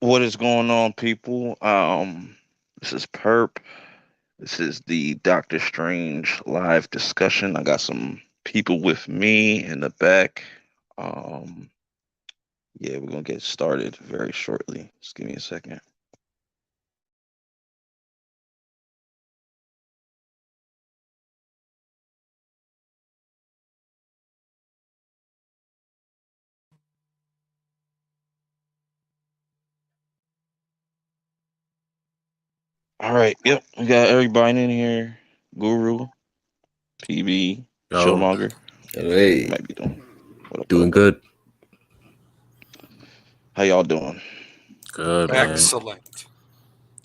What is going on, people? This is Perp. This is the Doctor Strange live discussion. I got some people with me in the back. Um, yeah, we're gonna get started very shortly. Just give me a second. All right. Yep, we got everybody in here. Guru, PB, Yo, Chillmonger. He Hey, might be doing. What up? What doing up? What up? good. How y'all doing? good man. Excellent.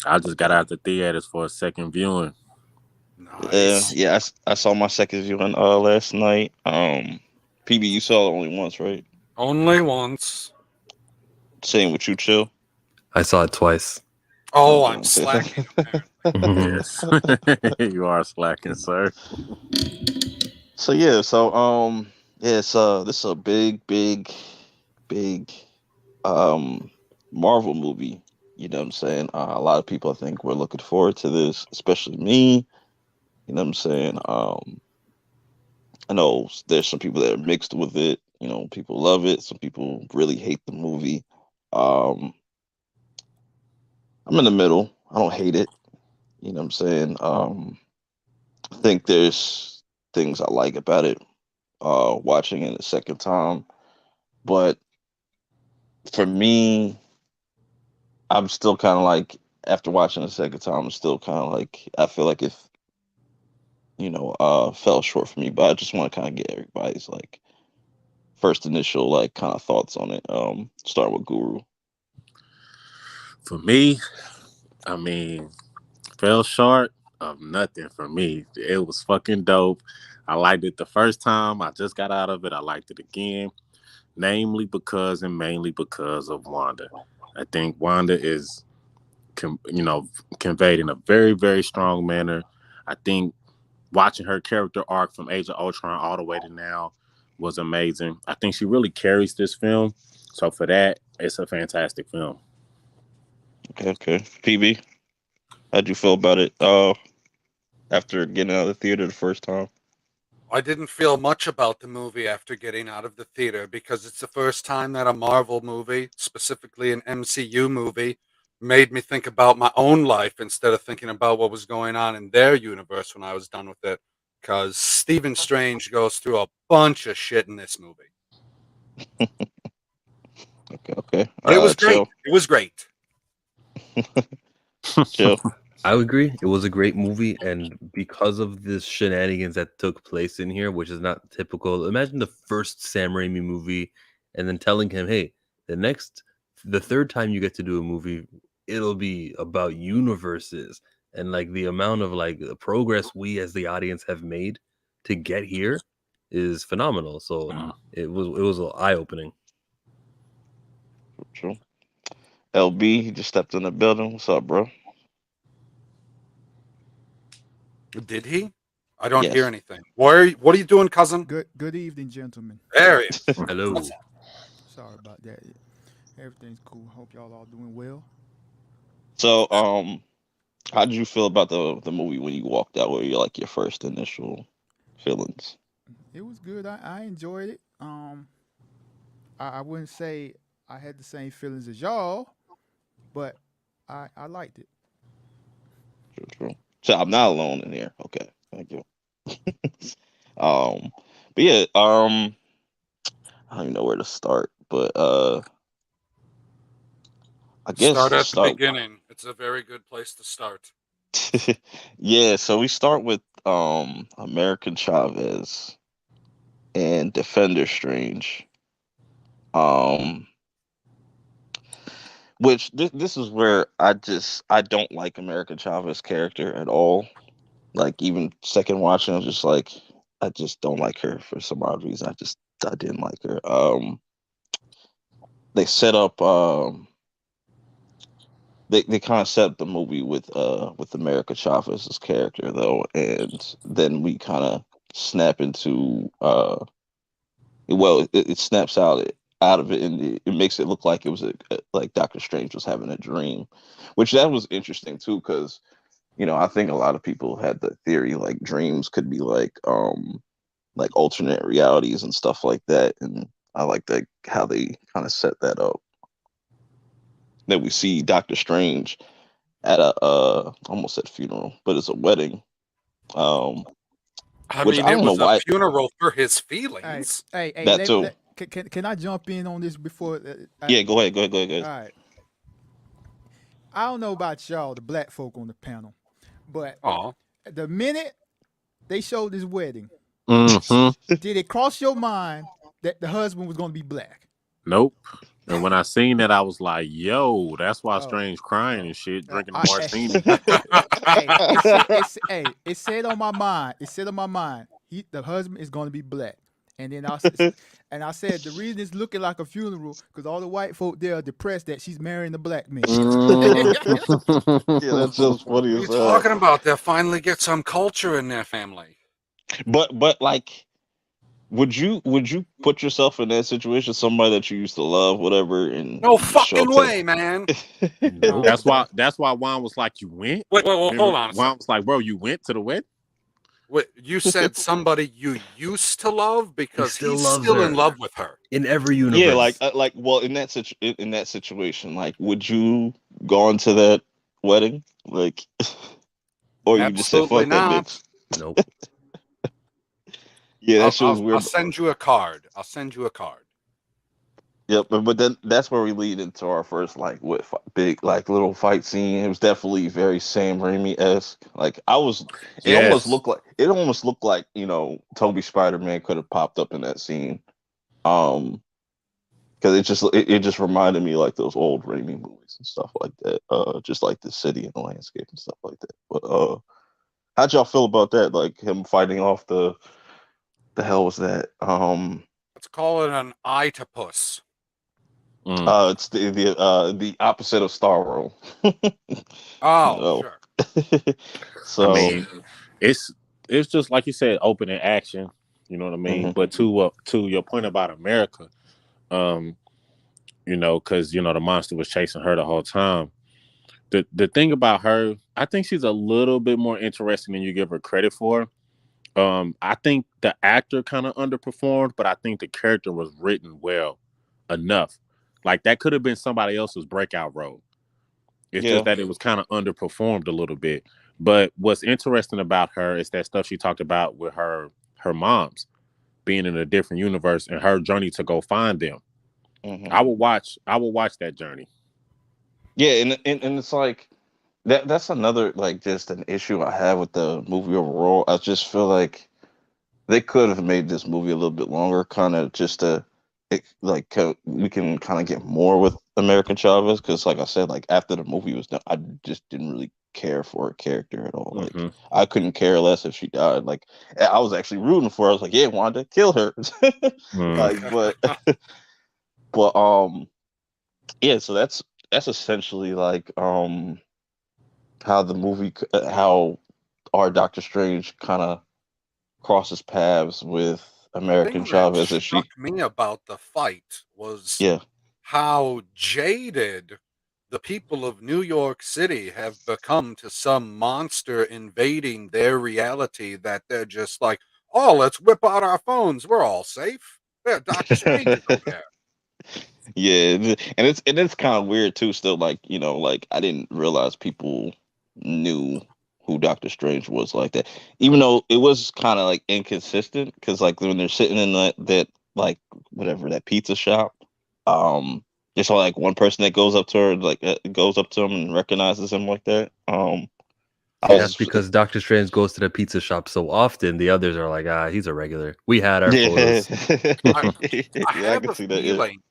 I just got out the theaters for a second viewing. Nice. Yeah. I saw my second viewing last night. PB, you saw it only once, right? Only once. Same with you, Chill. I saw it twice. Oh, Okay, I'm slacking, apparently. Yes, you are slacking, sir. so yeah, yeah, this is a big um Marvel movie. You know what I'm saying? A lot of people I think we're looking forward to this, especially me. You know what I'm saying? I know there's some people that are mixed with it. You know, people love it. Some people really hate the movie. Um, I'm in the middle. I don't hate it. You know what I'm saying? I think there's things I like about it. Watching it a second time, but for me, I'm still kind of like after watching the second time, I'm still kind of like I feel like it, fell short for me. But I just want to kind of get everybody's like first initial like kind of thoughts on it. Start with Guru. For me, I mean, fell short of nothing for me. It was fucking dope. I liked it the first time. I just got out of it. I liked it again, namely because and mainly because of Wanda. I think Wanda is, conveyed in a very, very strong manner. I think watching her character arc from Age of Ultron all the way to now was amazing. I think she really carries this film. So for that, it's a fantastic film. Okay. PB, how'd you feel about it? After getting out of the theater the first time. I didn't feel much about the movie after getting out of the theater because it's the first time that a Marvel movie, specifically an MCU movie, made me think about my own life instead of thinking about what was going on in their universe when I was done with it. Because Stephen Strange goes through a bunch of shit in this movie. Okay. But it was great. Chill, It was great. chill. I would agree. It was a great movie, and because of the shenanigans that took place in here, which is not typical. Imagine the first Sam Raimi movie, and then telling him, "Hey, the third time you get to do a movie, it'll be about universes." And like the amount of like the progress we as the audience have made to get here is phenomenal. So it was eye opening. Chill. LB, he just stepped in the building. What's up, bro? Did he? I don't hear Yes. anything. What are you doing, cousin? Good evening, gentlemen. There he is. Hello. Sorry about that. Everything's cool. Hope y'all all doing well. So, how did you feel about the movie when you walked out? What were your like your first initial feelings? It was good. I enjoyed it. I wouldn't say I had the same feelings as y'all, but I liked it. True. So I'm not alone in here. Okay, thank you. um, but yeah, I don't even know where to start, but I Start guess at the start. beginning. It's a very good place to start. Yeah, so we start with American Chavez and Defender Strange. Um, which this is where I don't like American Chavez character at all. Like even second watching, I'm just like I just don't like her for some odd reason. I didn't like her. They set up they kind of set up the movie with America Chavez's character though, and then we kind of snap into it snaps out out of it, and it makes it look like it was like Doctor Strange was having a dream, which that was interesting too, because I think a lot of people had the theory like dreams could be like alternate realities and stuff like that, and I like that how they kind of set that up. That we see Doctor Strange at a almost at funeral, but it's a wedding. Um, I which mean, I it don't know was a why funeral for his Hey, feelings. hey, that too. can I jump in on this before? Yeah, go ahead, go All ahead. right. I don't know about y'all, the black folk on the panel, but Oh, the minute they showed this wedding, Mm-hmm. did it cross your mind that the husband was going to be black? Nope. And when I seen that, I was like, "Yo, that's why Oh, Strange crying oh. and shit, Uh, drinking the I, martini." hey, it said on my mind. It said on my mind. The husband is going to be black, and then I said the reason it's looking like a funeral because all the white folk there are depressed that she's marrying a black man. Yeah, that's just funny what are as you hell. talking about? They'll finally get some culture in their family. But like, would you put yourself in that situation? Somebody that you used to love, whatever, and No you just show fucking up to. way, man. Nope. That's why Juan was like, "You went." Wait, Remember, hold on a Juan second. was like, "Bro, you went to the wedding." Wait, you said somebody you used to love because still he's loves still in her. love with her. In every Yeah, universe. like well, in that situation, like, would you go into that wedding, like, or you just said Absolutely fuck that not. bitch? Nope. Yeah, that I'll, shit was I'll, I'll weird. send you a card. I'll send you a card. Yep, but then that's where we lead into our first like big like little fight scene. It was definitely very Sam Raimi esque. Like Yes. it almost looked like Toby Spider Man could have popped up in that scene. Um, because it just reminded me like those old Raimi movies and stuff like that. Just like the city and the landscape and stuff like that. But how'd y'all feel about that? Like him fighting off the hell was that? Let's call it an octopus. Mm. It's the opposite of Star World. Oh, No. sure. I So, mean, it's it's just like you said, open in action. You know what I mean? mhm, But to your point about America, um, because the monster was chasing her the whole time. The thing about her, I think she's a little bit more interesting than you give her credit for. I think the actor kind of underperformed, but I think the character was written well enough. Like that could have been somebody else's breakout role. It's just yeah, that it was kind of underperformed a little bit. But what's interesting about her is that stuff she talked about with her moms being in a different universe and her journey to go find them. hmm I will watch that journey. yeah, and it's like that's another like just an issue I have with the movie overall. I just feel like they could have made this movie a little bit longer, kind of just to we can kind of get more with American Chavez because, like I said, like after the movie was done, I just didn't really care for her character at all. Like Hmm. I couldn't care less if she died. Like I was actually rooting for her. I was like, yeah, Wanda, kill her. Mm. Like, but yeah. So that's essentially like how the movie, how our Doctor Strange kind of crosses paths with American Thing that Chavez as struck she, me about the fight was yeah, how jaded the people of New York City have become to some monster invading their reality that they're just like, oh, let's whip out our phones. We're all safe. Yeah, Doctor Strange is over there. yeah, and it's kind of weird too. Still, like like I didn't realize people knew who Doctor Strange was like that. Even though it was kind of like inconsistent, because like when they're sitting in that like whatever that pizza shop, there's only like one person that goes up to her, like goes up to him and recognizes him like that. I See, that's was because Doctor Strange goes to the pizza shop so often. The others are like, he's a regular. We had our yeah, photos. I, I yeah, I have can a see that. Yeah. feeling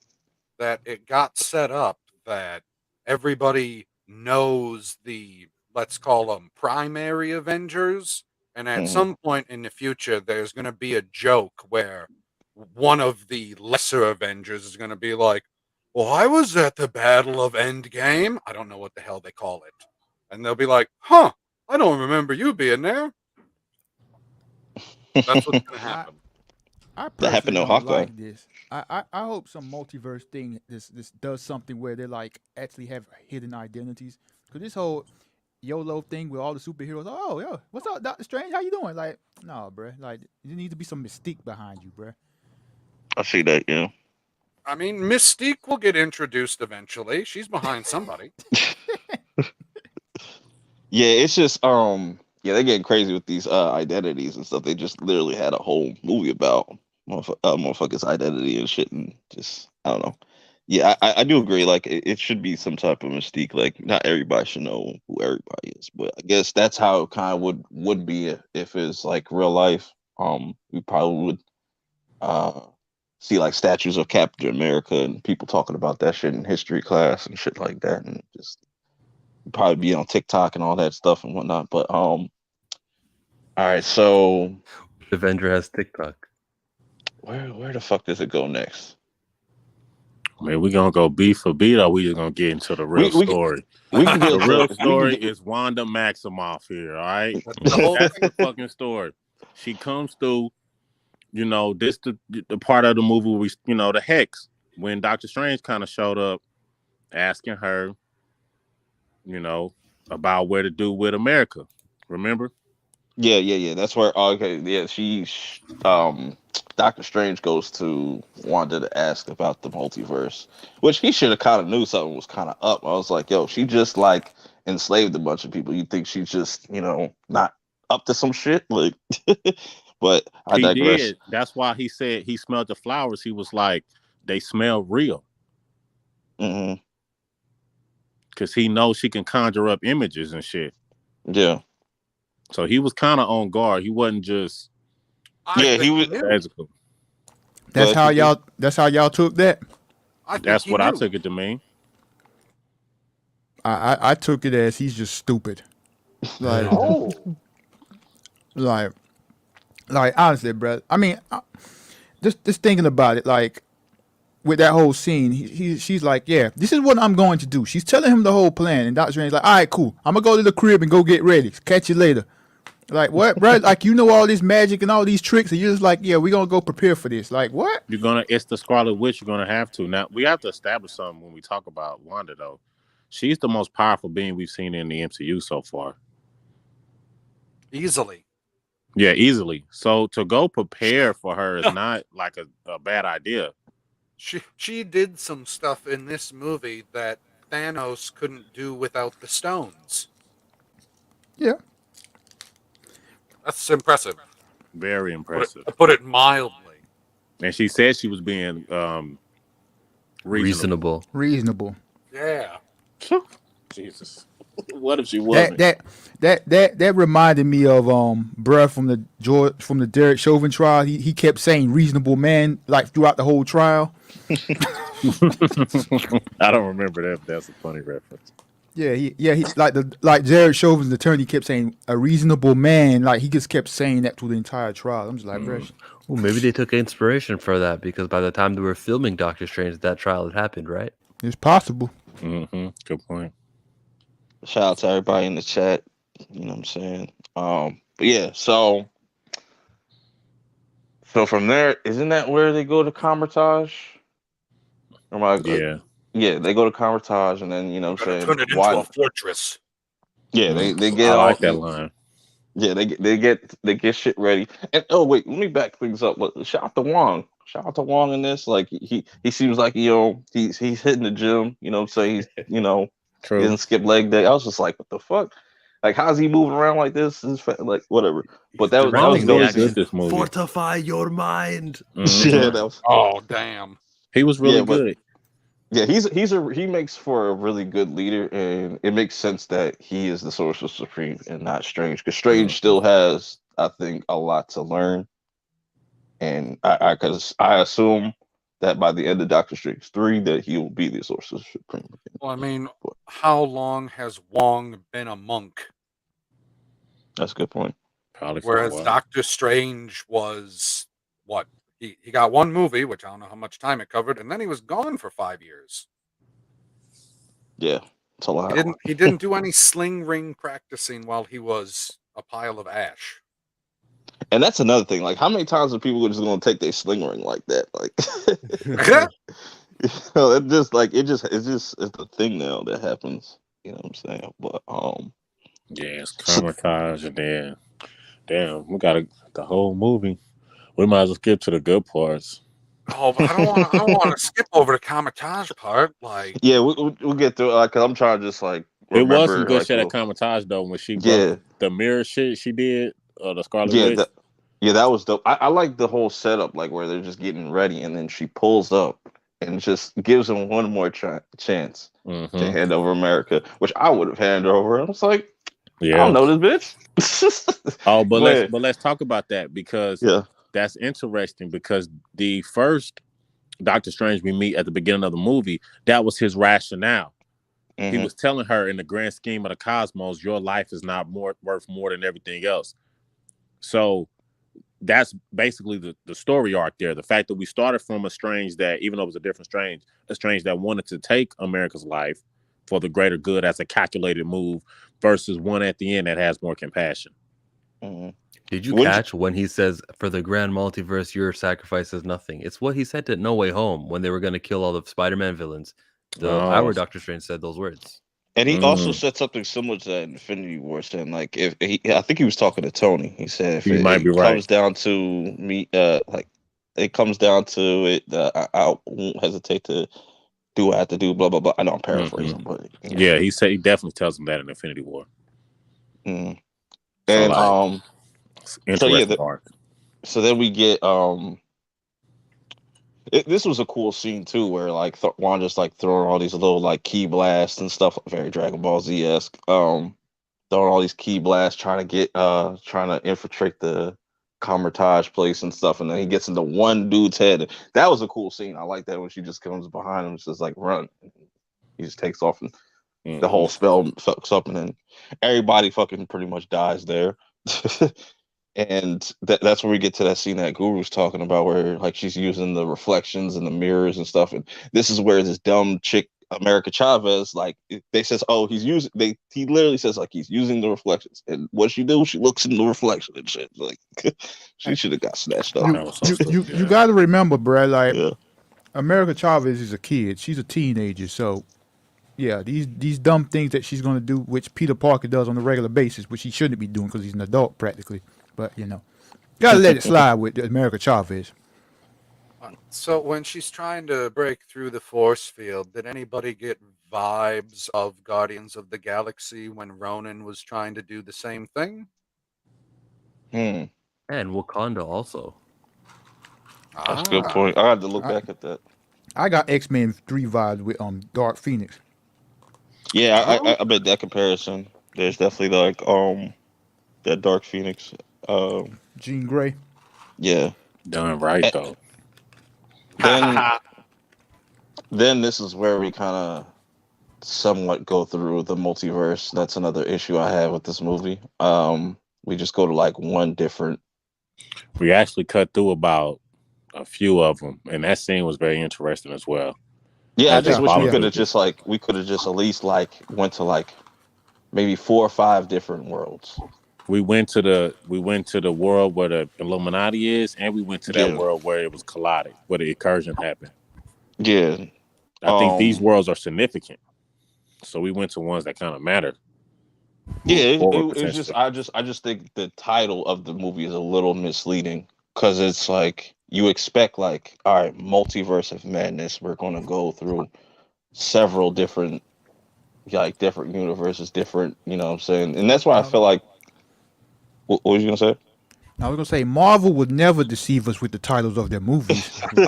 that it got set up that everybody knows the, let's call them primary Avengers, and at Hmm. some point in the future there's going to be a joke where one of the lesser Avengers is going to be like, well, I was at the Battle of Endgame. I don't know what the hell they call it. And they'll be like, huh, I don't remember you being there. That's what's going to I happen. I That happened personally to don't Hawkeye. like this. I hope some multiverse thing this does something where they like actually have hidden identities. Cause this whole YOLO thing with all the superheroes. Oh, yo, what's up, Doctor Strange? How you doing? Like, no, bruh. Like, there needs to be some mystique behind you, bruh. I see that. Yeah. I mean, Mystique will get introduced eventually. She's behind somebody. Yeah, it's just yeah, they're getting crazy with these identities and stuff. They just literally had a whole movie about motherfuckers' identity and shit, and just I don't know. Yeah, I do agree. Like it should be some type of mystique. Like not everybody should know who everybody is, but I guess that's how it kind of would be if it's like real life. We probably would uh see like statues of Captain America and people talking about that shit in history class and shit like that, and just probably be on TikTok and all that stuff and whatnot. But all right, so Avenger has TikTok. where the fuck does it go next? Man, we gonna go beat for beat, or we just gonna get into the real We we story? we can get The into real we can story get is Wanda Maximoff here. All right, The whole that's thing. the fucking story. She comes through. This the part of the movie we the hex when Doctor Strange kind of showed up, asking her, you know, about where to do with America. Remember? yeah. That's where okay, yeah, Doctor Strange goes to Wanda to ask about the multiverse, which he should have kind of knew something was kind of up. I was like, yo, she just like enslaved a bunch of people. You think she's just not up to some shit? Like, but I He digress. did. That's why he said he smelled the flowers. He was like, they smell real. Hmm. Because he knows she can conjure up images and shit. Yeah, So he was kind of on guard. He wasn't just I yeah, he think he was. knew. magical. That's But how y'all. That's how y'all took that. I think That's he what I knew. took it to mean. I took it as he's just stupid. Like, Oh, like, like honestly, bruh. I mean, just thinking about it, like with that whole scene, she's like, yeah, this is what I'm going to do. She's telling him the whole plan, and Doctor Strange's like, all right, cool. I'm gonna go to the crib and go get ready. Catch you later. Like what, bro? Like you know all this magic and all these tricks, and you're just like, yeah, we're gonna go prepare for this. Like what? It's the Scarlet Witch. You're gonna have to. Now we have to establish something when we talk about Wanda, though. She's the most powerful being we've seen in the MCU so far. easily. Yeah, easily. So to go prepare for her is not like a bad idea. She did some stuff in this movie that Thanos couldn't do without the stones. Yeah. That's impressive. Very impressive. To put it mildly. And she said she was being reasonable. Reasonable. Yeah. Jesus. What if she That wasn't? that reminded me of bruh from the Derek Chauvin trial. He kept saying reasonable man like throughout the whole trial. I don't remember that, but that's a funny reference. Yeah, he like Derek Chauvin's attorney kept saying a reasonable man. Like he just kept saying that through the entire trial. I'm just like, bruh. Well, maybe they took inspiration for that because by the time they were filming Doctor Strange, that trial had happened, right? It's possible. Good point. shout out to everybody in the chat. You know what I'm saying? But yeah, so from there, isn't that where they go to Comertage? Or am I, Yeah. yeah, they go to Comertage, and then what I'm saying, Turn it into why? a fortress. Yeah, they get I all. like that line. Yeah, they get shit ready. And oh wait, let me back things up. Shout out to Wong. Shout out to Wong in this. Like he seems like he's hitting the gym. You know what I'm saying? He's he True. didn't skip leg day. I was just like, what the fuck? Like how's he moving around like this? Like whatever. But that was really dope. good this movie. Fortify your mind. Yeah, that was. Oh damn. He was really Yeah, but- good. Yeah, he makes for a really good leader, and it makes sense that he is the Sorcerer Supreme and not Strange, because Strange still has, I think, a lot to learn, and I assume that by the end of Doctor Strange 3, that he will be the Sorcerer Supreme again. Well, I mean, how long has Wong been a monk? That's a good point. Probably for a Whereas while. Doctor Strange was what? He got one movie, which I don't know how much time it covered, and then he was gone for 5 years. Yeah, it's a lot. He didn't do any sling ring practicing while he was a pile of ash. And that's another thing. Like, how many times are people just gonna take their sling ring like that? Like, it just like it's the thing now that happens. You know what I'm saying? But Yeah, it's so, traumatized, and then damn, we got the whole movie. We might as well skip to the good parts. Oh, but I don't want to. I don't want to skip over the Kamatage part. Like, yeah, we'll get through. Cause I'm trying to just like It was some remember good like shit at little, Kamatage though when she yeah, broke the mirror shit she did, or the Scarlet yeah, Witch. that was dope. I like the whole setup, like where they're just getting ready, and then she pulls up and just gives them one more chance to Mm-hmm. hand over America, which I would have handed over. I was like, I don't Yeah. know this bitch. Oh, Go ahead. but let's talk about that because Yeah. that's interesting because the first Doctor Strange we meet at the beginning of the movie, that was his rationale. He Hmm. was telling her in the grand scheme of the cosmos, your life is not worth more than everything else. So that's basically the story arc there. The fact that we started from a Strange that, even though it was a different Strange, a Strange that wanted to take America's life for the greater good as a calculated move versus one at the end that has more compassion. Hmm. Did you Wouldn't catch when he says, "For the grand multiverse, your sacrifice is nothing"? It's what he said to No Way Home when they were going to kill all the Spider-Man villains. Oh, Our Doctor Strange said those words. And he also mm, said something similar to that in Infinity War, saying like if he, I think he was talking to Tony. He said if you might be it right. comes down to me, like it comes down to it, I won't hesitate to do what I have to do. Blah blah blah. I know I'm Hmm. paraphrasing, but yeah. Yeah, he said he definitely tells him that in Infinity War. Mm. So And like, it's so yeah, interesting arc. so then we get this was a cool scene too, where like Wanda's like throwing all these little like key blasts and stuff, very Dragon Ball Z esque. Throwing all these key blasts, trying to infiltrate the Comertage place and stuff, and then he gets into one dude's head. That was a cool scene. I like that when she just comes behind him, and just like run. He just takes off, and the Hmm. whole spell fucks up, and then everybody fucking pretty much dies there. And that's where we get to that scene that Guru's talking about, where like she's using the reflections and the mirrors and stuff, and this is where this dumb chick America Chavez, like they says, oh, he literally says like he's using the reflections, and what she do, she looks in the reflection and shit, like she should have got snatched up. You That was so you you stupid. you Yeah. got to remember, Brad. Like Yeah, America Chavez is a kid. She's a teenager. So yeah, these dumb things that she's gonna do, which Peter Parker does on a regular basis, which he shouldn't be doing because he's an adult practically. But gotta let it slide with America Chavez. so when she's trying to break through the force field, did anybody get vibes of Guardians of the Galaxy when Ronan was trying to do the same thing? hmm. And Wakanda also. That's a good Ah, point. I had to look I, back at that. I got X-Men 3 vibes with Dark Phoenix. Yeah, oh, I bet that comparison. There's definitely like that Dark Phoenix. Um, Jean Grey. yeah. Done right Eh, though. Then this is where we kind of somewhat go through the multiverse. That's another issue I have with this movie. We just go to like one different. We actually cut through about a few of them, and that scene was very interesting as well. Yeah, I As they just Yeah, wish followed yeah. through the, we could have just at least like went to like maybe 4 or 5 different worlds. we went to the world where the Illuminati is, and we went to that Yeah, world where it was collided, where the incursion happened. yeah, I think these um, worlds are significant, so we went to ones that kind of matter yeah. moving forward It's just potentially. I just think the title of the movie is a little misleading because it's like you expect like all right, multiverse of madness. We're gonna go through several different different universes, different. You know what I'm saying, and that's why I I, feel like what was you gonna I was gonna say Marvel would never deceive us with the titles of their movies. say?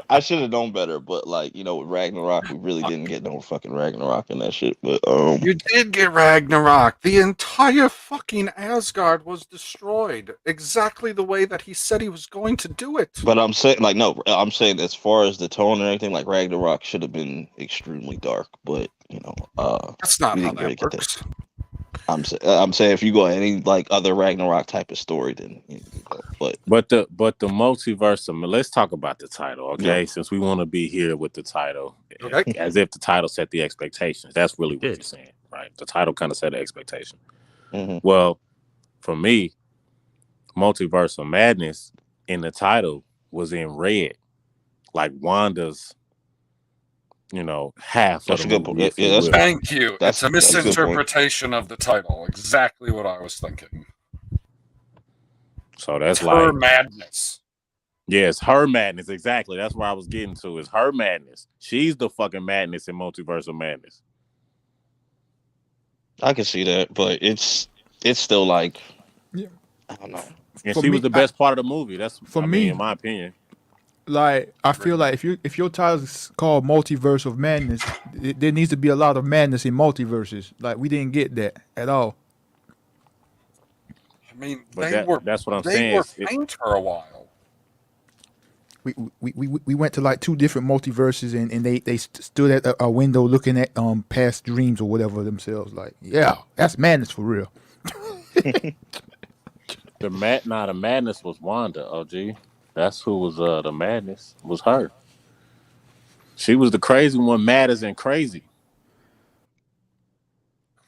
I should have known better, but like with Ragnarok, we really didn't get no fucking Ragnarok and that shit. But you did get Ragnarok. The entire fucking Asgard was destroyed exactly the way that he said he was going to do it. I'm saying like no, I'm saying as far as the tone and everything, like Ragnarok should have been extremely dark, but That's not we how didn't that really get that. works. I'm saying if you go any like other Ragnarok type of story, then but But the multiverse. Let's talk about the title, yeah, okay? Since we want to be here with the title, Okay. as if the title set the expectations. That's really It what did. you're saying, right? The title kind of set the expectation. hmm Well, for me, Multiverse of Madness in the title was in red, like Wanda's, half of That's the a good point. movie, if Yeah, you that's will. Thank you. It's a that's a good point. misinterpretation of the title. Exactly what I was thinking. So that's It's her like, madness. yeah, it's her madness. Exactly. That's where I was getting to. It's her madness. She's the fucking madness in Multiverse of Madness. I can see that, but it's still like Yeah. I don't know. And For she was me, the best part of the movie. That's, for me, in my opinion. like I feel like if your title is called Multiverse of Madness, there needs to be a lot of madness in multiverses. Like we didn't get that at all. I mean, But that's what I'm they saying. were faint for a while. We went to like two different multiverses and they stood at a window looking at past dreams or whatever themselves. Like yeah, that's madness for real. The madness was Wanda, OG. That's who was the madness, was her. She was the crazy one, mad as in crazy.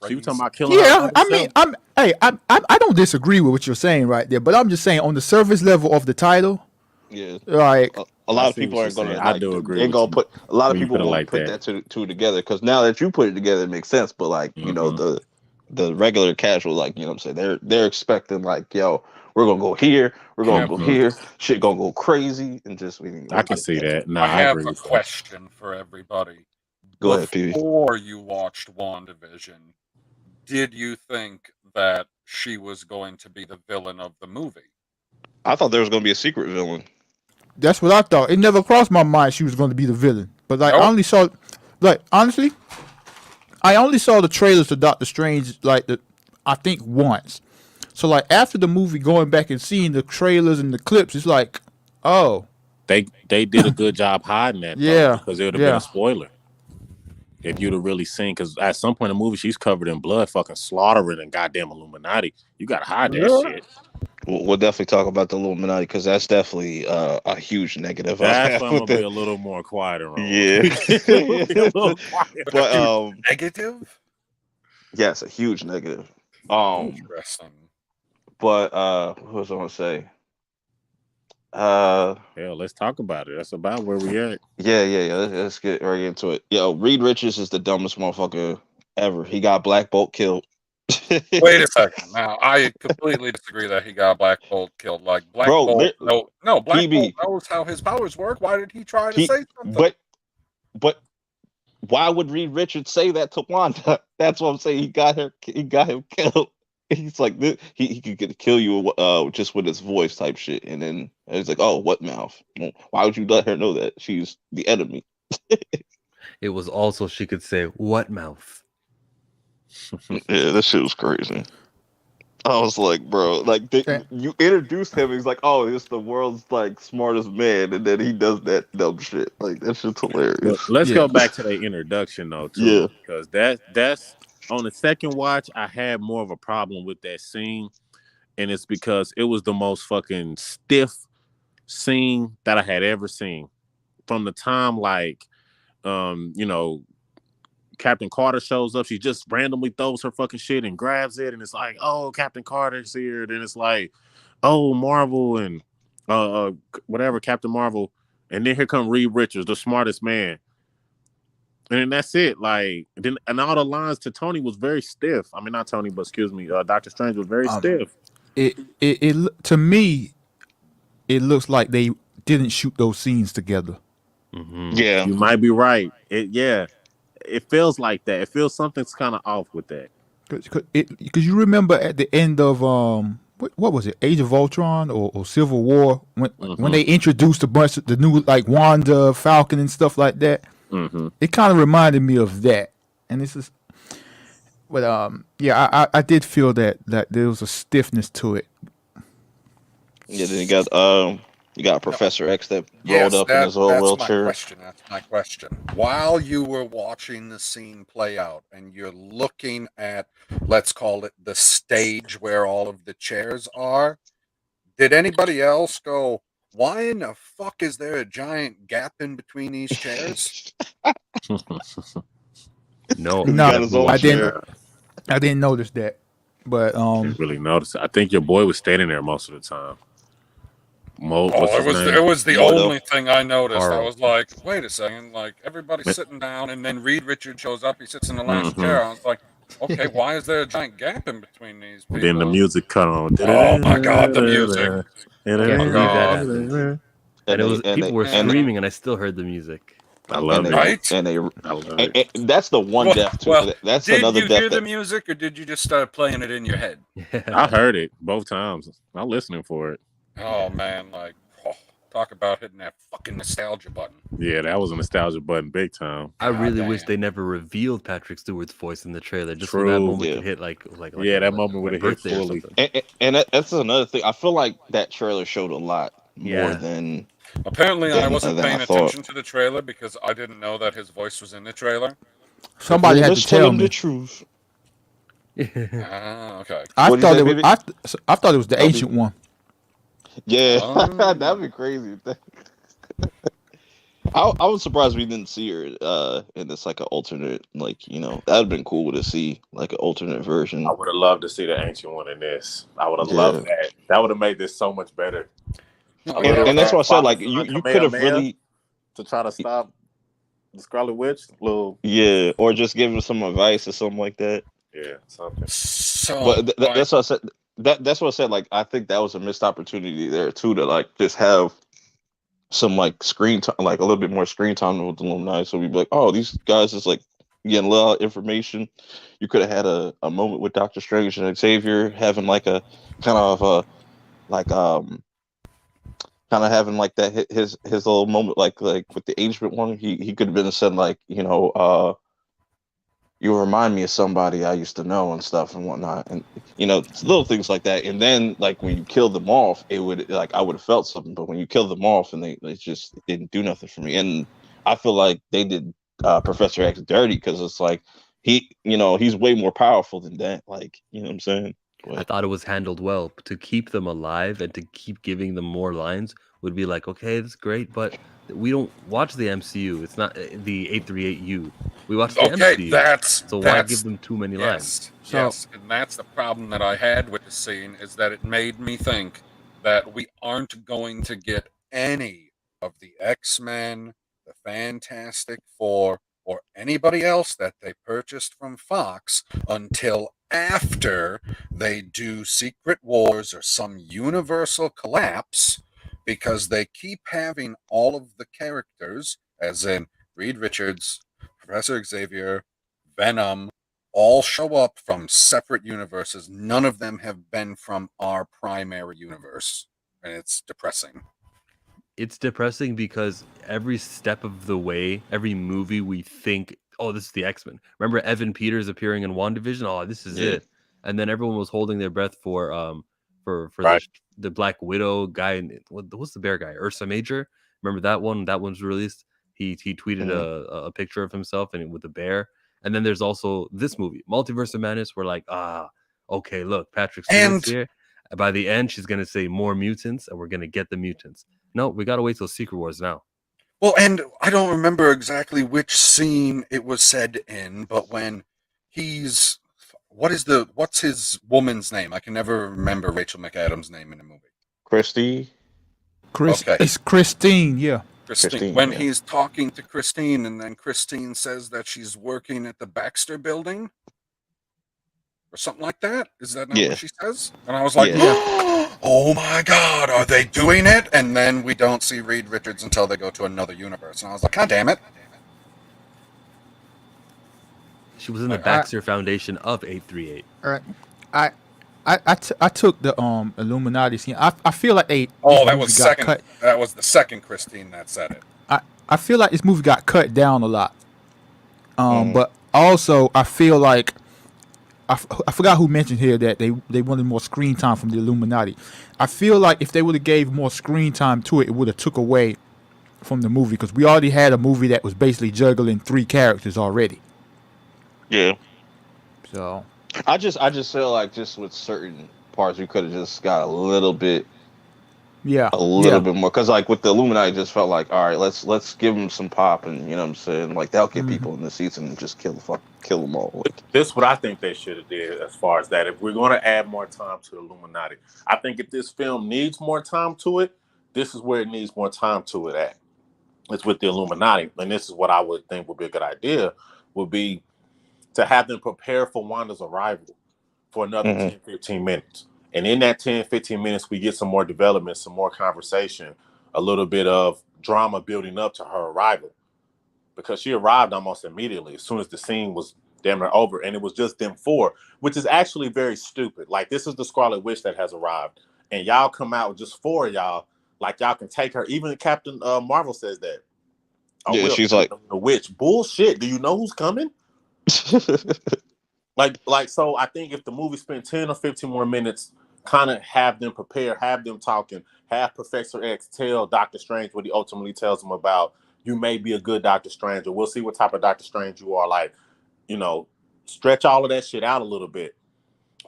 She was talking about killing her Yeah, other I mean, self. I don't disagree with what you're saying right there, but I'm just saying on the surface level of the title, Yeah, like a I lot of see people what you're aren't saying. gonna I like. do agree Ain't with gonna you put a lot of when you people put it won't like put that. that two together because now that you put it together, it makes sense. But like Hmm the regular casual, like what I'm saying, they're expecting like yo, we're gonna go here, we're I gonna have go hmm here, shit gonna go crazy, and just we I didn't can get see that. that. No, I I have agree a with that. question for everybody. Go ahead, PB. Before you watched WandaVision, did you think that she was going to be the villain of the movie? I thought there was gonna be a secret villain. that's what I thought. It never crossed my mind she was going to be the villain, but like I Nope. only saw, like honestly, I only saw the trailers to Doctor Strange I think once. So like after the movie, going back and seeing the trailers and the clips, it's like, oh They did a good job hiding that though, yeah, because it would have been a yeah. spoiler if you'd have really seen. Because at some point in the movie, she's covered in blood, fucking slaughtering and goddamn Illuminati. You gotta hide that shit. We'll definitely talk about the Illuminati because that's definitely a huge negative I That's have why I'm with gonna be that. a little more quieter on. Yeah, Be a little But quieter. but a huge negative? yes, a huge negative. Um, Interesting. but what was I gonna say? Uh, Hell, let's talk about it. That's about where we at. yeah. Let's get right into it. Yo, Reed Richards is the dumbest motherfucker ever. He got Black Bolt killed. Wait a second. Now, I completely disagree that he got Black Bolt killed. Like Black Bro, Bolt, no, Black Bolt PB, knows how his powers work. Why did he try to he, say something? but why would Reed Richards say that to Wanda? That's what I'm saying. He got him killed. He's like he could kill you just with his voice type shit, and then he's like, oh, what mouth? Well, why would you let her know that she's the enemy? It was also she could say what mouth. Yeah, that shit was crazy. I was like, bro, like Eh, you introduced him. He's like, oh, it's the world's like smartest man, and then he does that dumb shit. Like that shit's But hilarious. let's yeah. go back to the introduction though Yeah, too, because that's on the second watch. I had more of a problem with that scene, and it's because it was the most fucking stiff scene that I had ever seen. From the time like, you know, Captain Carter shows up, she just randomly throws her fucking shit and grabs it, and it's like, oh, Captain Carter's here. Then it's like, oh, Marvel and whatever, Captain Marvel, and then here come Reed Richards, the smartest man, and then that's it. Like, then and all the lines to Tony was very stiff. I mean, not Tony, but excuse me, Doctor Strange was very Um, stiff. to me, it looks like they didn't shoot those scenes together. Mm-hmm. yeah. You might be right. It feels like that. It feels something's kind of off with that. Because you remember at the end of what was it, Age of Ultron or Civil War when Mm-hmm. they introduced a bunch of the new like Wanda, Falcon, and stuff like that. Mm-hmm. It kind of reminded me of that, and this is. But yeah, I did feel that there was a stiffness to it. Yeah, then you got No. Professor X that rolled Yes, up in his little that's my wheelchair. question. That's my question. While you were watching the scene play out and you're looking at, let's call it the stage where all of the chairs are, did anybody else go, why in the fuck is there a giant gap in between these chairs? No, He No, got his own I watching didn't. chair. I didn't notice that. But Didn't really notice it. I think your boy was standing there most of the time. What's Oh, his name? it was the Mordo. only thing I noticed. I Carl. was like, wait a second, like everybody's sitting down, and then Reed Richards shows up. He sits in the last Mhm. chair. I was like, okay, why is there a giant gap in between these people? Then the music cut on. Oh my God, the music! Can't Oh my believe that God. happened. And And it was they people were And screaming, and I still heard the music. I and love they it. right? and they I love it. and that's the one Well, death too. well, That's did another you death hear the that music, or did you just start playing it in your head? I heard it both times. I'm listening for it. Oh man, like talk about hitting that fucking nostalgia button. Yeah, that was a nostalgia button, big time. I really wish damn. they never revealed Patrick Stewart's voice in the trailer, just so that True. moment Yeah. could hit like Yeah, a, that moment would a have hit birthday or fully. something. that's another thing. I feel like that trailer showed a lot more Yeah. than Apparently, I wasn't I paying thought. attention to the trailer because I didn't know that his voice was in the trailer. somebody had to Let's tell tell him the me. truth. Ah, okay. I What'd you thought say, it was. baby? I thought it was the LB? ancient one. Yeah, Oh. that'd be crazy. I was surprised we didn't see her in this like an alternate, like that'd been cool to see like an alternate version. I would have loved to see the ancient one in this. I would have Yeah. loved that. That would have made this so much better. Oh, And that's why I said Father, like son, you could have Kamehameha really to try to stop the Scarlet Witch. Little or just give him some advice or something like that. something. So, But that's what I said. That's what I said. Like I think that was a missed opportunity there too to like just have some like screen time, like a little bit more screen time with the Illuminati. So we'd be like, oh, these guys is like getting a lot of information. You could have had a moment with Doctor Strange and Xavier having like a kind of like kind of having like that his little moment like with the ancient one. He could have been said like you remind me of somebody I used to know and stuff and whatnot, and it's little things like that. And then like when you killed them off, it would like I would have felt something. But when you killed them off, and they just it didn't do nothing for me. And I feel like they did Professor X dirty because it's like he's way more powerful than that. Like what I'm saying. I But thought it was handled well. To keep them alive and to keep giving them more lines would be like, okay, that's great, but we don't watch the MCU. It's not the 838U. We watch the okay, MCU. So why that's give them too many lines? yes, So- yes, and that's the problem that I had with the scene is that it made me think that we aren't going to get any of the X-Men, the Fantastic Four, or anybody else that they purchased from Fox until after they do Secret Wars or some universal collapse, because they keep having all of the characters, as in Reed Richards, Professor Xavier, Venom, all show up from separate universes. None of them have been from our primary universe, and it's depressing. It's depressing because every step of the way, every movie we think, oh, this is the X-Men. Remember Evan Peters appearing in WandaVision? Oh, this is Yeah. it. And then everyone was holding their breath for Right. the Black Widow guy. What's the bear guy? Ursa Major. Remember that one? That one's released. He tweeted a picture of himself and with a bear. And then there's also this movie, Multiverse of Madness. We're like, okay, look, Patrick Stewart's here. By the end, she's gonna say more mutants, and we're gonna get the mutants. No, we gotta wait till Secret Wars now. Well, and I don't remember exactly which scene it was said in, but when he's what's his woman's name? I can never remember Rachel McAdams' name in the movie. Christy, Okay. It's Christine. Yeah. Christine. When yeah. he's talking to Christine, and then Christine says that she's working at the Baxter Building or something like that. Is that not Yeah. what she says? And I was like, Yeah. oh my God, are they doing it? And then we don't see Reed Richards until they go to another universe. And I was like, God damn it. She was in the Baxter Foundation of 838. All right. I took the Illuminati scene. I feel like Oh, that was second. cut. That was the second Christine that said it. I feel like this movie got cut down a lot. But also I feel like I forgot who mentioned here that they wanted more screen time from the Illuminati. I feel like if they would have gave more screen time to it, it would have took away from the movie because we already had a movie that was basically juggling 3 characters already. Yeah. So I just feel like just with certain parts we could have just got a little bit Yeah, a little yeah. bit more, because like with the Illuminati, it just felt like, all right, let's give them some pop, and you know what I'm saying, like that'll get Hmm. people in the seats and just kill them all. Like, This is what I think they should have did as far as that. If we're going to add more time to the Illuminati, I think if this film needs more time to it, this is where it needs more time to it at. It's with the Illuminati, and this is what I would think would be a good idea. Would be to have them prepare for Wanda's arrival for another hmm 10-15 minutes. And in that 10-15 minutes, we get some more development, some more conversation, a little bit of drama building up to her arrival. Because she arrived almost immediately as soon as the scene was damn near over. And it was just them four, which is actually very stupid. Like, this is the Scarlet Witch that has arrived. And y'all come out with just four of y'all. Like, y'all can take her. Even Captain Marvel says that. Oh, yeah, we'll she's take like, the witch. Bullshit. Do you know who's coming? So I think if the movie spent 10 or 15 more minutes, kind of have them prepare, have them talking, have Professor X tell Doctor Strange what he ultimately tells him about, you may be a good Doctor Strange, or we'll see what type of Doctor Strange you are. Like, you know, stretch all of that shit out a little bit.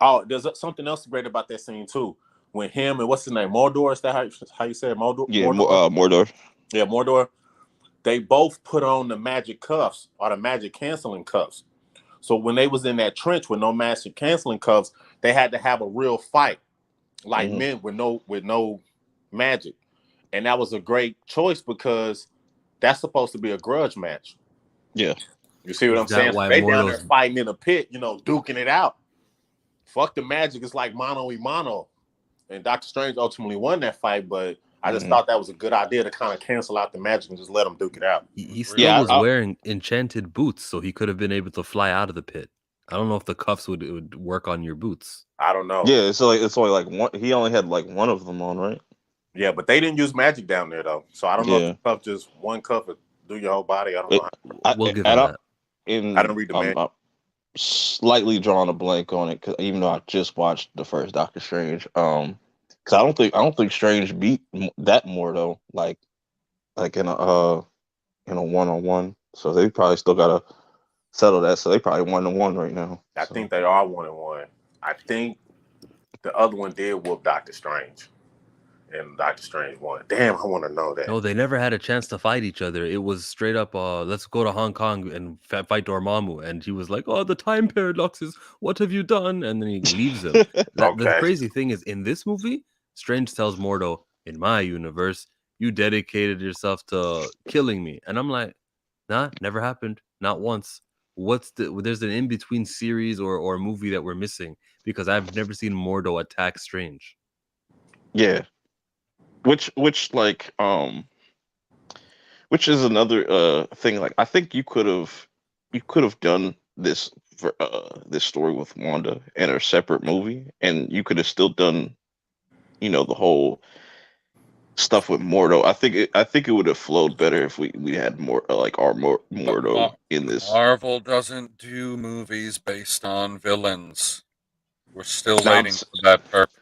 Oh, there's something else great about that scene too. When him and what's his name, Mordor, is that how you say it? yeah, Mordor? Mordor. Yeah, Mordor. They both put on the magic cuffs or the magic canceling cuffs. So when they was in that trench with no magic canceling cuffs, they had to have a real fight, like hmm men with no magic. And that was a great choice because that's supposed to be a grudge match. Yeah, You see what Is I'm that saying? So why they down there Mordo's? fighting in a pit, duking it out. Fuck the magic. It's like mano y mano. And Doctor Strange ultimately won that fight, but I just hmm thought that was a good idea to kind of cancel out the magic and just let them duke it out. He still yeah. was wearing enchanted boots, so he could have been able to fly out of the pit. I don't know if the cuffs would work on your boots. I don't know. Yeah, it's only like one. He only had like one of them on, right? Yeah, but they didn't use magic down there though. So I don't know if the Yeah. cuff just one cuff would do your whole body. I don't know. It, We'll give and him I that. I in didn't read the manual. I'm slightly drawing a blank on it, cause even though I just watched the first Doctor Strange, cause I don't think Strange beat that more though, like in a one on one. So they probably still gotta settle that. So they probably 1-1 right now. I So think they are 1-1. I think the other one did whoop Doctor Strange, and Doctor Strange won. Damn, I want to know that. No, they never had a chance to fight each other. It was straight up, let's go to Hong Kong and fight Dormammu. And he was like, oh, the time paradoxes. What have you done? And then he leaves him. The Okay. crazy thing is, in this movie, Strange tells Mordo, in my universe, you dedicated yourself to killing me. And I'm like, nah, never happened. Not once. There's an in-between series or movie that we're missing because I've never seen Mordo attack Strange. yeah, which is another thing. Like I think you could have done this story with Wanda in a separate movie, and you could have still done the whole stuff with Mordo. I think it would have flowed better if we had more like our But Mordo in this. Marvel doesn't do movies based on villains. We're still Now, waiting for that purpose.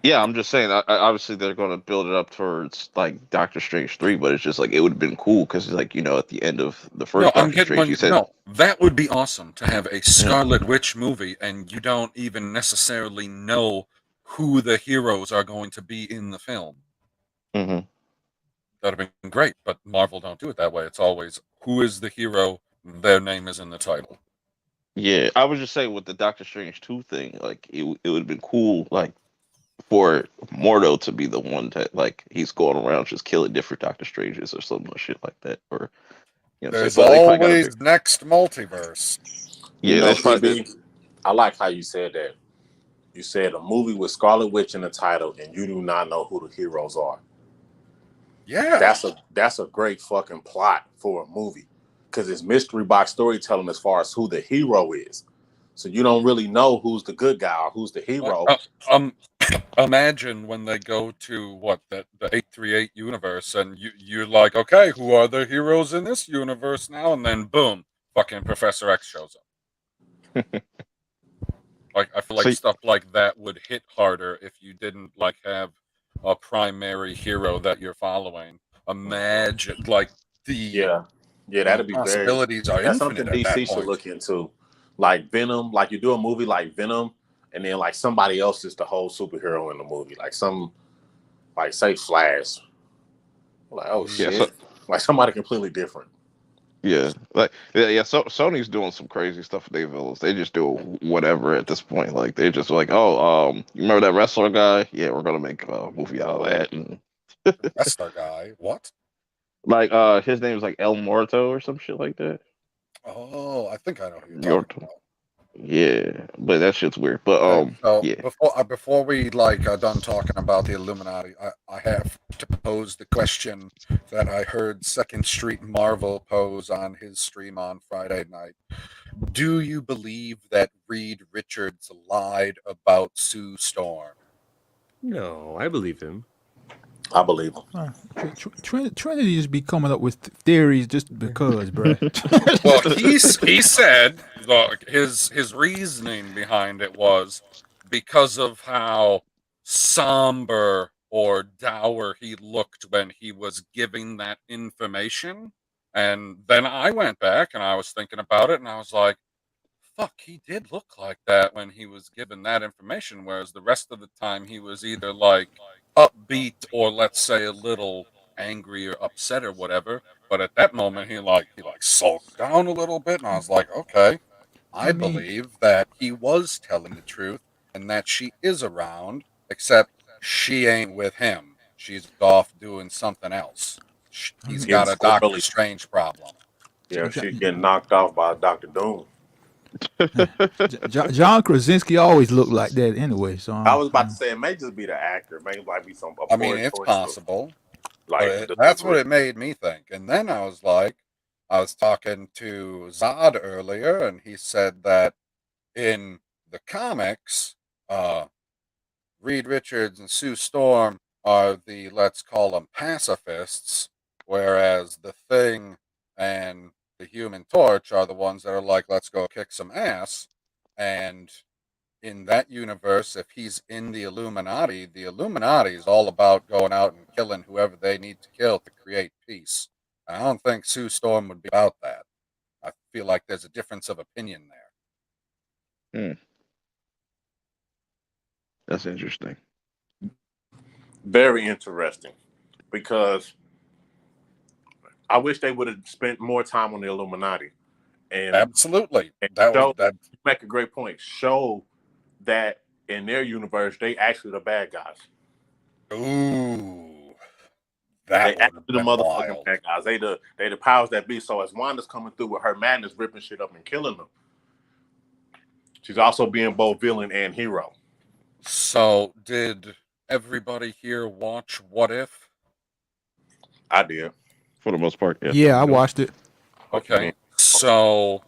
yeah, I'm just saying. Obviously, they're going to build it up towards like Doctor Strange 3, but it's just like it would have been cool because like at the end of the No, first I'm Doctor getting Strange, one. you said, No, that would be awesome to have a yeah, Scarlet Witch movie, and you don't even necessarily know who the heroes are going to be in the film. hmm That'd have been great, but Marvel don't do it that way. It's always who is the hero, their name is in the title. yeah. I was just saying with the Doctor Strange 2 thing, like it would have been cool, like for Mordo to be the one that like he's going around just killing different Doctor Stranges or something or shit like that, or what I'm saying. There's But they probably got a always big, next multiverse. yeah. That's probably EB, I like how you said that. You said a movie with Scarlet Witch in the title, and you do not know who the heroes are. Yeah. That's a great fucking plot for a movie because it's mystery box storytelling as far as who the hero is. So you don't really know who's the good guy or who's the hero. Um, imagine when they go to the 838 universe, and you're like, okay, who are the heroes in this universe now? And then boom, fucking Professor X shows up. Like I feel like so. stuff like that would hit harder if you didn't like have a primary hero that you're following. Imagine like the Yeah, yeah, the that'd be very. possibilities are That's infinite something at that DC should point. look into, like Venom. Like you do a movie like Venom, and then like somebody else is the whole superhero in the movie, like some like say Flash. Like, oh Yeah, shit, like somebody completely different. So Sony's doing some crazy stuff with their villains. They just do whatever at this point. Like they just like, oh, you remember that wrestler guy? Yeah, we're gonna make a movie out of that. And Wrestler guy. What? like, his name is like El Muerto or some shit like that. Oh, I think I know who you're talking Muerto. about. Yeah, but that shit's weird. But Okay, so yeah. before we like are done talking about the Illuminati, I have to pose the question that I heard Second Street Marvel pose on his stream on Friday night. Do you believe that Reed Richards lied about Sue Storm? No, I believe him. I believe him. Trinity just be coming up with theories just because, bruh. Well, he said his reasoning behind it was because of how somber or dour he looked when he was giving that information. And then I went back and I was thinking about it and I was like, fuck, he did look like that when he was given that information, whereas the rest of the time he was either like upbeat or let's say a little angry or upset or whatever. But at that moment he sulked down a little bit and I was like, okay, I I mean, believe that he was telling the truth and that she is around, except she ain't with him. She's off doing something else. I He's mean, Getting got a Doctor squirrely. Strange problem. Yeah, she's getting knocked off by Doctor Doom. John Krasinski always looked like that anyway. So I was about to say it may just be the actor. It may like be a I mean, poor it's choice of possible. like That's what delivery. it made me think. And then I was like, I was talking to Zod earlier, and he said that in the comics, Reed Richards and Sue Storm are the, let's call them pacifists, whereas the Thing and the Human Torch are the ones that are like, let's go kick some ass. And in that universe, if he's in the Illuminati is all about going out and killing whoever they need to kill to create peace. I don't think Sue Storm would be about that. I feel like there's a difference of opinion there. That's interesting. Very interesting because I wish they would have spent more time on the Illuminati Absolutely. and That was show. that. You make a great point. Show that in their universe they actually the bad guys. Ooh, They that would actually have the been motherfucking wild. bad guys. They the powers that be. So as Wanda's coming through with her madness, ripping shit up and killing them, she's also being both villain and hero. So, did everybody here watch What If? I did. For the most part, yeah. yeah, I watched it. Okay. So,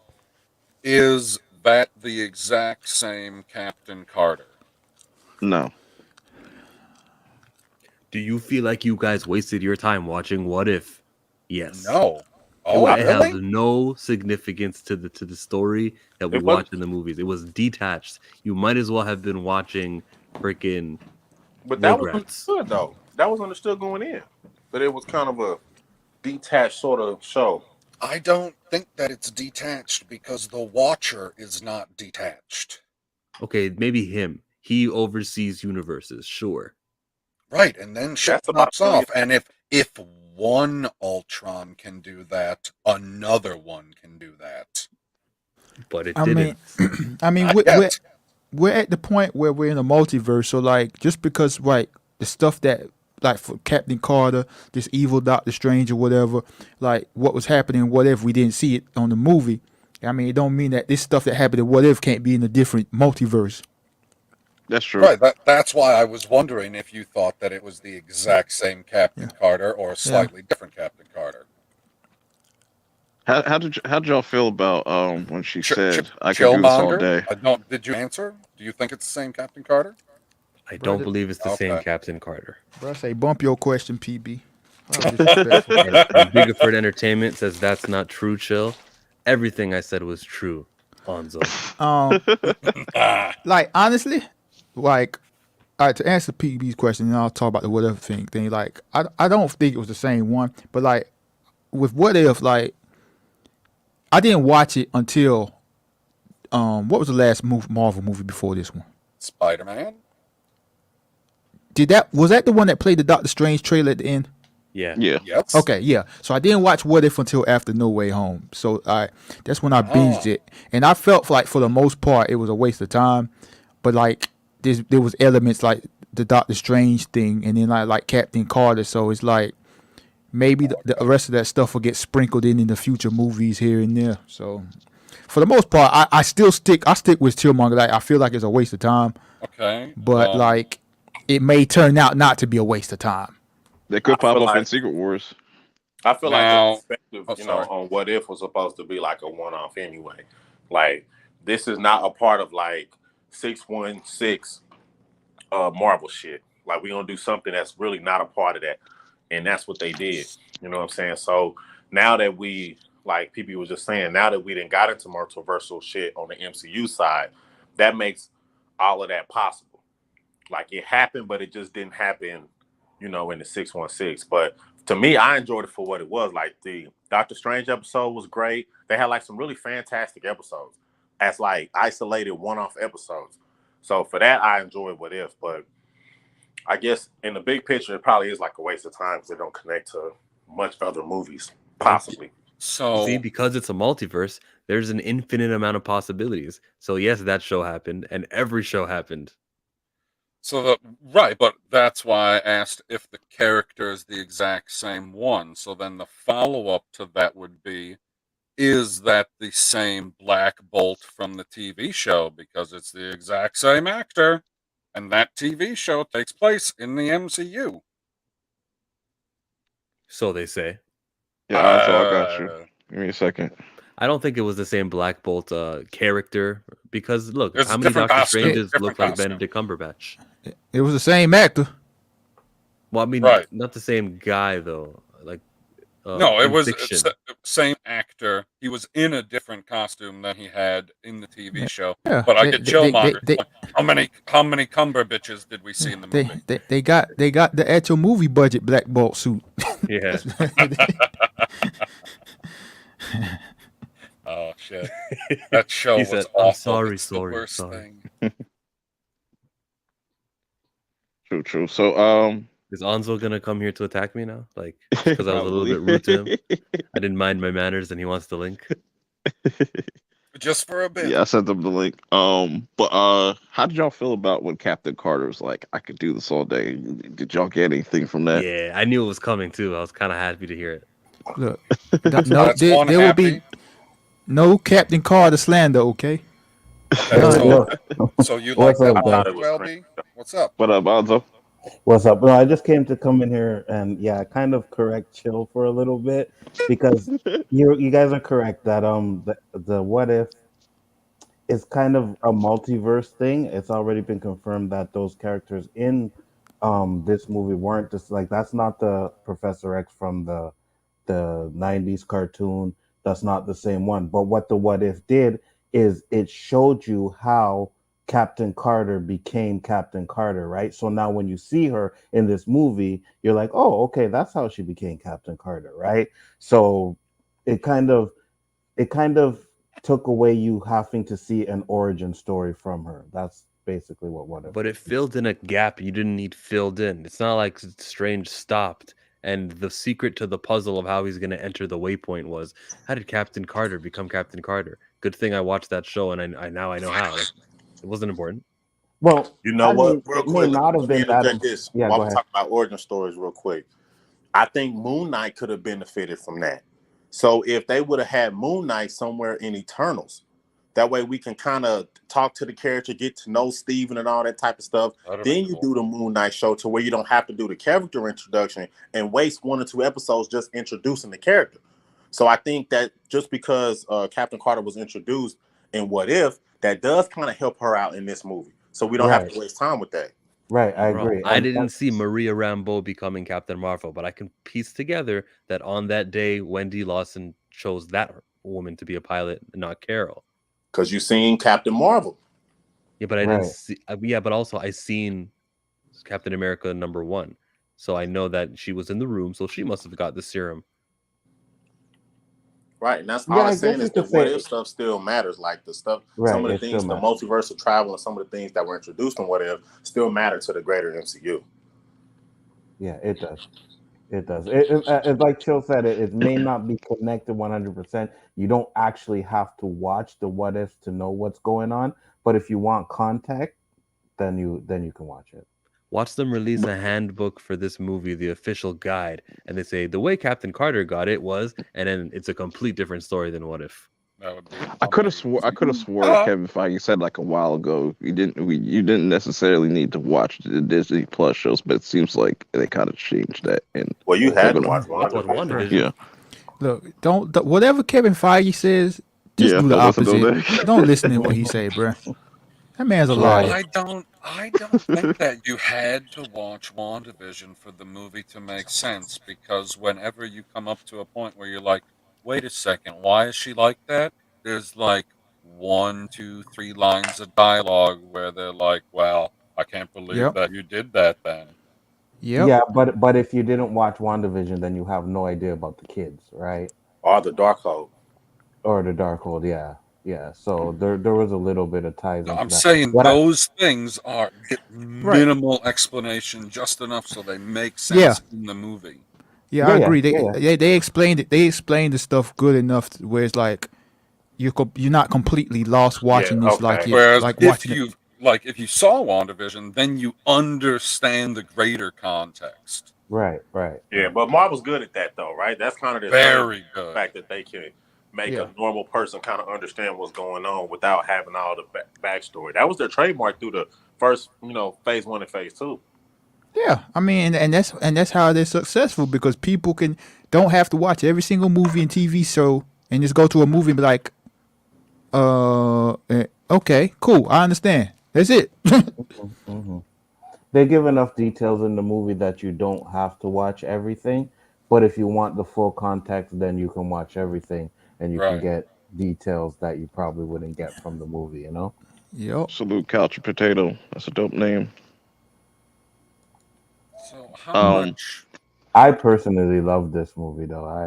is that the exact same Captain Carter? No. Do you feel like you guys wasted your time watching What If? Yes. No. It Oh, would really? have no significance to the story that we It wasn't- watch in the movies. It was detached. You might as well have been watching freaking But that was Rugrats. understood though. That was understood going in. But it was kind of a detached sort of show. I don't think that it's detached because the Watcher is not detached. Okay, maybe him. He oversees universes, sure. Right, and then shit That's about pops off. And if one Ultron can do that, another one can do that. But it I didn't. mean, I mean, Not we're, yet. we're at the point where we're in a multiverse. So like, just because like the stuff that like for Captain Carter, this evil Doctor Strange or whatever, like what was happening, what if we didn't see it on the movie? I mean, it don't mean that this stuff that happened in What If can't be in a different multiverse. That's true. Right, that's why I was wondering if you thought that it was the exact same Captain Carter or a slightly different Captain Carter. How did y'all feel about when she said I could do this all day? Did you answer? Do you think it's the same Captain Carter? I don't Brother- believe it's the same Okay. Captain Carter. Bro, I say bump your question, PB. How disrespectful. And Bigford Entertainment says that's not true, chill. Everything I said was true, Hanzo. Like honestly, like all right, to answer PB's question, and I'll talk about the what if thing. Like I don't think it was the same one, but like with What If, like I didn't watch it until what was the last Marvel movie before this one? Spider-Man? Was that the one that played the Doctor Strange trailer at the end? Yeah. Yeah. Yes. Okay, yeah. So I didn't watch What If until after No Way Home. So that's when I binged it, and I felt like for the most part it was a waste of time. But like there was elements like the Doctor Strange thing, and then like Captain Carter. So it's like maybe the rest of that stuff will get sprinkled in the future movies here and there. So for the most part, I stick with Killmonger. Like I feel like it's a waste of time, Okay. but like it may turn out not to be a waste of time. They could I pop feel up in like Secret Wars. I feel like Now- the perspective, Oh, you know, sorry. on What If was supposed to be like a one-off anyway. Like this is not a part of like 616 Marvel shit. Like we're gonna do something that's really not a part of that, and that's what they did. You know what I'm saying? So now that we, like people was just saying, now that we didn't got into multiversal shit on the MCU side, that makes all of that possible. Like it happened, but it just didn't happen, you know, in the 616. But to me, I enjoyed it for what it was. Like the Doctor Strange episode was great. They had like some really fantastic episodes as like isolated one-off episodes. So for that, I enjoyed What If. But I guess in the big picture, it probably is like a waste of time because they don't connect to much other movies, possibly. So See, because it's a multiverse, there's an infinite amount of possibilities. So yes, that show happened, and every show happened. Right, but that's why I asked if the character is the exact same one. So then the follow-up to that would be, is that the same Black Bolt from the TV show? Because it's the exact same actor, and that TV show takes place in the MCU. So they say. Yeah, so I got you. Give me a second. I don't think it was the same Black Bolt character because look, It's how a many different Doctor costume, Stranges different look like costume. Benedict Cumberbatch? It was the same actor. Well, I mean, Right. not the same guy though. Like No, it in was fiction. the same actor. He was in a different costume than he had in the TV show. Yeah, But I get Killmonger. they, How many Cumber bitches did we see in the movie? they got the actual movie budget Black Bolt suit. Yeah. Oh shit! That show He was said, awful. "I'm sorry, It's sorry, the worst sorry." thing. True. So Is Anzo gonna come here to attack me now? Like because I was a little bit rude to him. I didn't mind my manners, and he wants the link. Just for a bit. Yeah, I sent them the link. But how did y'all feel about when Captain Carter was like, "I could do this all day"? Did y'all get anything from that? Yeah, I knew it was coming too. I was kind of happy to hear it. Look, That's there one will be happy. no Captain Carter slander, okay? Okay, so you like What's up, that guys? one, LB? What's up? What up, Alonzo? What's up? No, I just came to come in here and kind of correct Chill for a little bit because you guys are correct that the What If is kind of a multiverse thing. It's already been confirmed that those characters in this movie weren't just like that's not the Professor X from the 90s cartoon. That's not the same one. But what the What If did is it showed you how Captain Carter became Captain Carter, right? So now when you see her in this movie, you're like, oh, okay, that's how she became Captain Carter, right? So it kind of took away you having to see an origin story from her. That's basically what If. But it filled in a gap you didn't need filled in. It's not like Strange stopped. And the secret to the puzzle of how he's going to enter the waypoint was, how did Captain Carter become Captain Carter? Good thing I watched that show, and I now I know how. Like, it wasn't important. Well, You know I what? mean, Real it quick, may not have let me been that. interject this. Yeah, While go we ahead. talk about origin stories, real quick, I think Moon Knight could have benefited from that. So if they would have had Moon Knight somewhere in Eternals, that way we can kind of talk to the character, get to know Steven and all that type of stuff. That'd Then be you cool. do the Moon Knight show to where you don't have to do the character introduction and waste 1 or 2 episodes just introducing the character. So I think that just because Captain Carter was introduced in What If, that does kind of help her out in this movie. So we don't have Right. to waste time with that. Right, I Bro, agree. I And didn't see Maria Rambeau becoming Captain Marvel, but I can piece together that on that day, Wendy Lawson chose that woman to be a pilot, not Carol. Because you've seen Captain Marvel. Yeah, but I didn't Right. see. Yeah, but also I seen Captain America #1, so I know that she was in the room, so she must have got the serum. Right, and that's Yeah, all I I'm saying guess is you the could what say- if stuff still matters. Like the stuff, Right, some of the it things, still the matters. multiverse of travel and some of the things that were introduced in What If still matter to the greater MCU. Yeah, it does. It does. It's like Chill said. It may not be connected 100%. You don't actually have to watch the what ifs to know what's going on. But if you want context, then you can watch it. Watch them release a handbook for this movie, the official guide, and they say the way Captain Carter got it was, and then it's a complete different story than What If. That would be I could have swore Kevin Feige said like a while ago you didn't necessarily need to watch the Disney Plus shows, but it seems like they kind of changed that and Well, you they're had to gonna watch Watch WandaVision. WandaVision. yeah Look, whatever Kevin Feige says, just yeah do the don't listen to opposite. that. Don't listen to what he say, bruh. That man's a Right. liar. I don't think that you had to watch WandaVision for the movie to make sense, because whenever you come up to a point where you're like, wait a second, why is she like that? There's like one, two, three lines of dialogue where they're like, well, I can't believe Yep. that you did that then. Yep. Yeah, but if you didn't watch WandaVision, then you have no idea about the kids, right? Or the Darkhold. Or the Darkhold. Yeah, yeah. So there was a little bit of ties No, into I'm that. saying What I those things get Right. minimal explanation, just enough so they make Yeah. sense in the movie. Yeah, Yeah, I yeah, agree. yeah, yeah. They explained it. They explained the stuff good enough where it's like you're not completely lost Yeah, watching this like okay. you Whereas like if watching it. if you saw WandaVision, then you understand the greater context. Right, right, Yeah, right. but Marvel's good at that though, right? That's kind of their thing. Very The good. fact that they can make Yeah. a normal person kind of understand what's going on without having all the backstory. That was their trademark through the first, phase 1 and phase 2. Yeah, I mean, and that's how they're successful because people don't have to watch every single movie and TV show and just go to a movie and be like, okay, cool, I understand. That's it. Hmm. They give enough details in the movie that you don't have to watch everything. But if you want the full context, then you can watch everything and you can Right. get details that you probably wouldn't get from the movie, you know? Yep. Salute Couch Potato. That's a dope name. So how Um, much? I personally love this movie though. I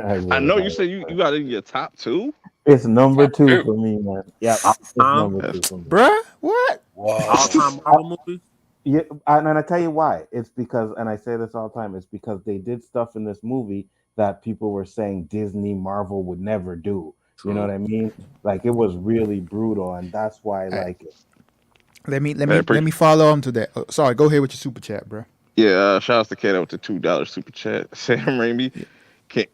I really know love you said you it. got it in your top two. It's number Top two two. for me, man. Yeah, All it's time, number That's two for me. Bruh, what? all Whoa. time Marvel movie. Yeah, and I tell you why. It's because, and I say this all the time, it's because they did stuff in this movie that people were saying Disney, Marvel would never do. You know True. what I mean? Like it was really brutal, and that's why I All right, like it. let me let hey, me let me follow on to that. Sorry, go ahead with your super chat, bruh. yeah. Shout out to Kato with the $2 super chat. Sam Raimi Yeah.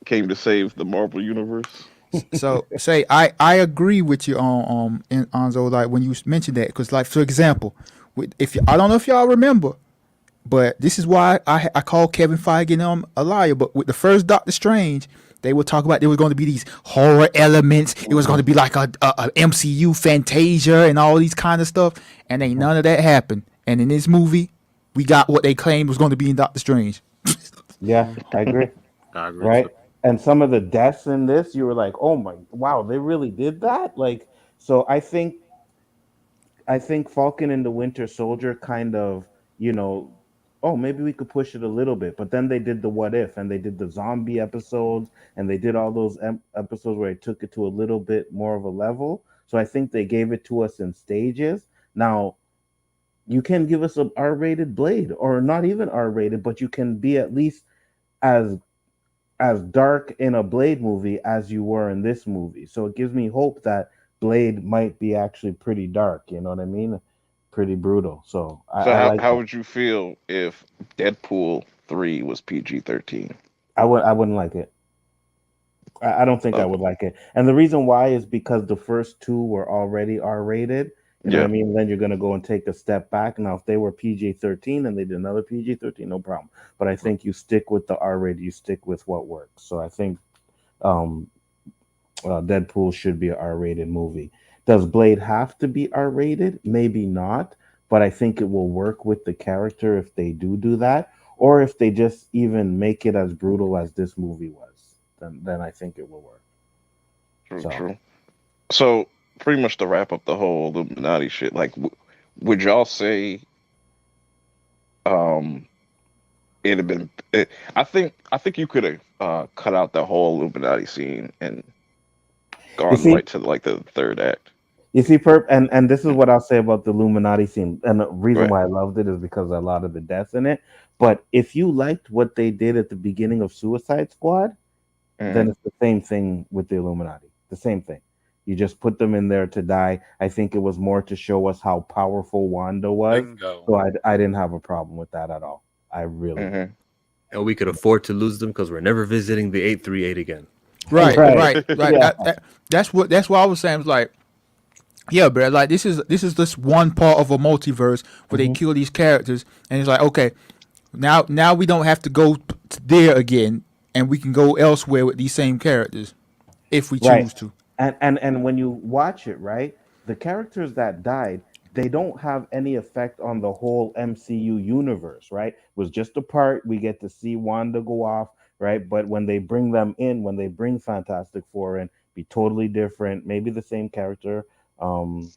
came to save the Marvel universe. So say I agree with you on in Anzo like when you mentioned that because like for example, if I don't know if y'all remember, but this is why I call Kevin Feige a liar. But with the first Doctor Strange, they would talk about there was going to be these horror elements. It was going to Hmm. be like a MCU Fantasia and all these kind of stuff, and ain't none of that happened. And in this movie, we got what they claimed was going to be in Doctor Strange. Yeah, I agree. I agree too. Right? And some of the deaths in this, you were like, "Oh my, wow, they really did that!" Like, so I think Falcon and the Winter Soldier kind of, you know, oh, maybe we could push it a little bit. But then they did the what if and they did the zombie episodes and they did all those episodes where it took it to a little bit more of a level. So I think they gave it to us in stages. Now, you can give us a R-rated Blade or not even R-rated, but you can be at least as dark in a Blade movie as you were in this movie. So it gives me hope that Blade might be actually pretty dark. You know what I mean? Pretty brutal. So I, So I like how that. would you feel if Deadpool 3 was PG-13? I wouldn't like it. I don't think I Oh, would like it. And the reason why is because the first two were already R-rated. You know what I yeah. mean? Then you're gonna go and take a step back. Now, if they were PG-13 and they did another PG-13, no problem. But I think you stick with the R-rated. You stick with what works. So I think um, Deadpool should be an R-rated movie. Does Blade have to be R-rated? Maybe not, but I think it will work with the character if they do that, or if they just even make it as brutal as this movie was. Then I think it will work. True, So true. So pretty much to wrap up the whole Illuminati shit, like, would y'all say um it'd have been? I think you could have cut out the whole Illuminati scene and you gone see, right to like the third act. You see, and this is what I'll say about the Illuminati scene. And the reason Right. why I loved it is because of a lot of the deaths in it. But if you liked what they did at the beginning of Suicide Squad, then Mhm. it's the same thing with the Illuminati. The same thing. You just put them in there to die. I think it was more to show us how powerful Wanda was. Bingo. So I didn't have a problem with that at all. I really did. Mhm. And we could afford to lose them because we're never visiting the 838 again. Right, Right. right, right. Yeah. That's what I was saying. It's like, yeah, bro. Like this is this one part of a multiverse where they Hmm. kill these characters, and it's like, okay, now we don't have to go there again, and we can go elsewhere with these same characters if we Right. choose to. And when you watch it, right, the characters that died, they don't have any effect on the whole MCU universe, right? It was just a part we get to see Wanda go off, right? But when they bring them in, when they bring Fantastic Four in, be totally different. Maybe the same character.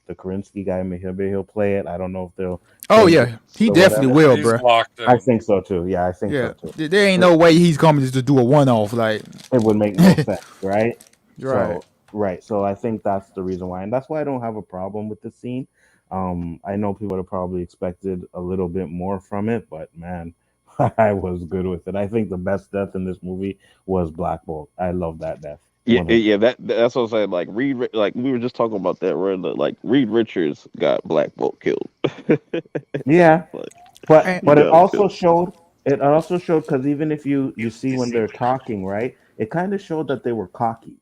The Karinsky guy, maybe he'll play it. I don't know if they'll Oh change it yeah, he or definitely whatever. will, He's bro. locked I in. think so too. Yeah, I think so Yeah, too. there ain't no way he's coming just to do a one-off. Like, It would make no sense, right? right. So right, so I think that's the reason why, and that's why I don't have a problem with the scene. I know people have probably expected a little bit more from it, but man, I was good with it. I think the best death in this movie was Black Bolt. I love that death. Yeah, 100. yeah. That's what I'm saying. Like like we were just talking about that. Where like Reed Richards got Black Bolt killed. Yeah, Like but And he but it got him also killed. showed because even if you see when they're talking, right, it kind of showed that they were cocky.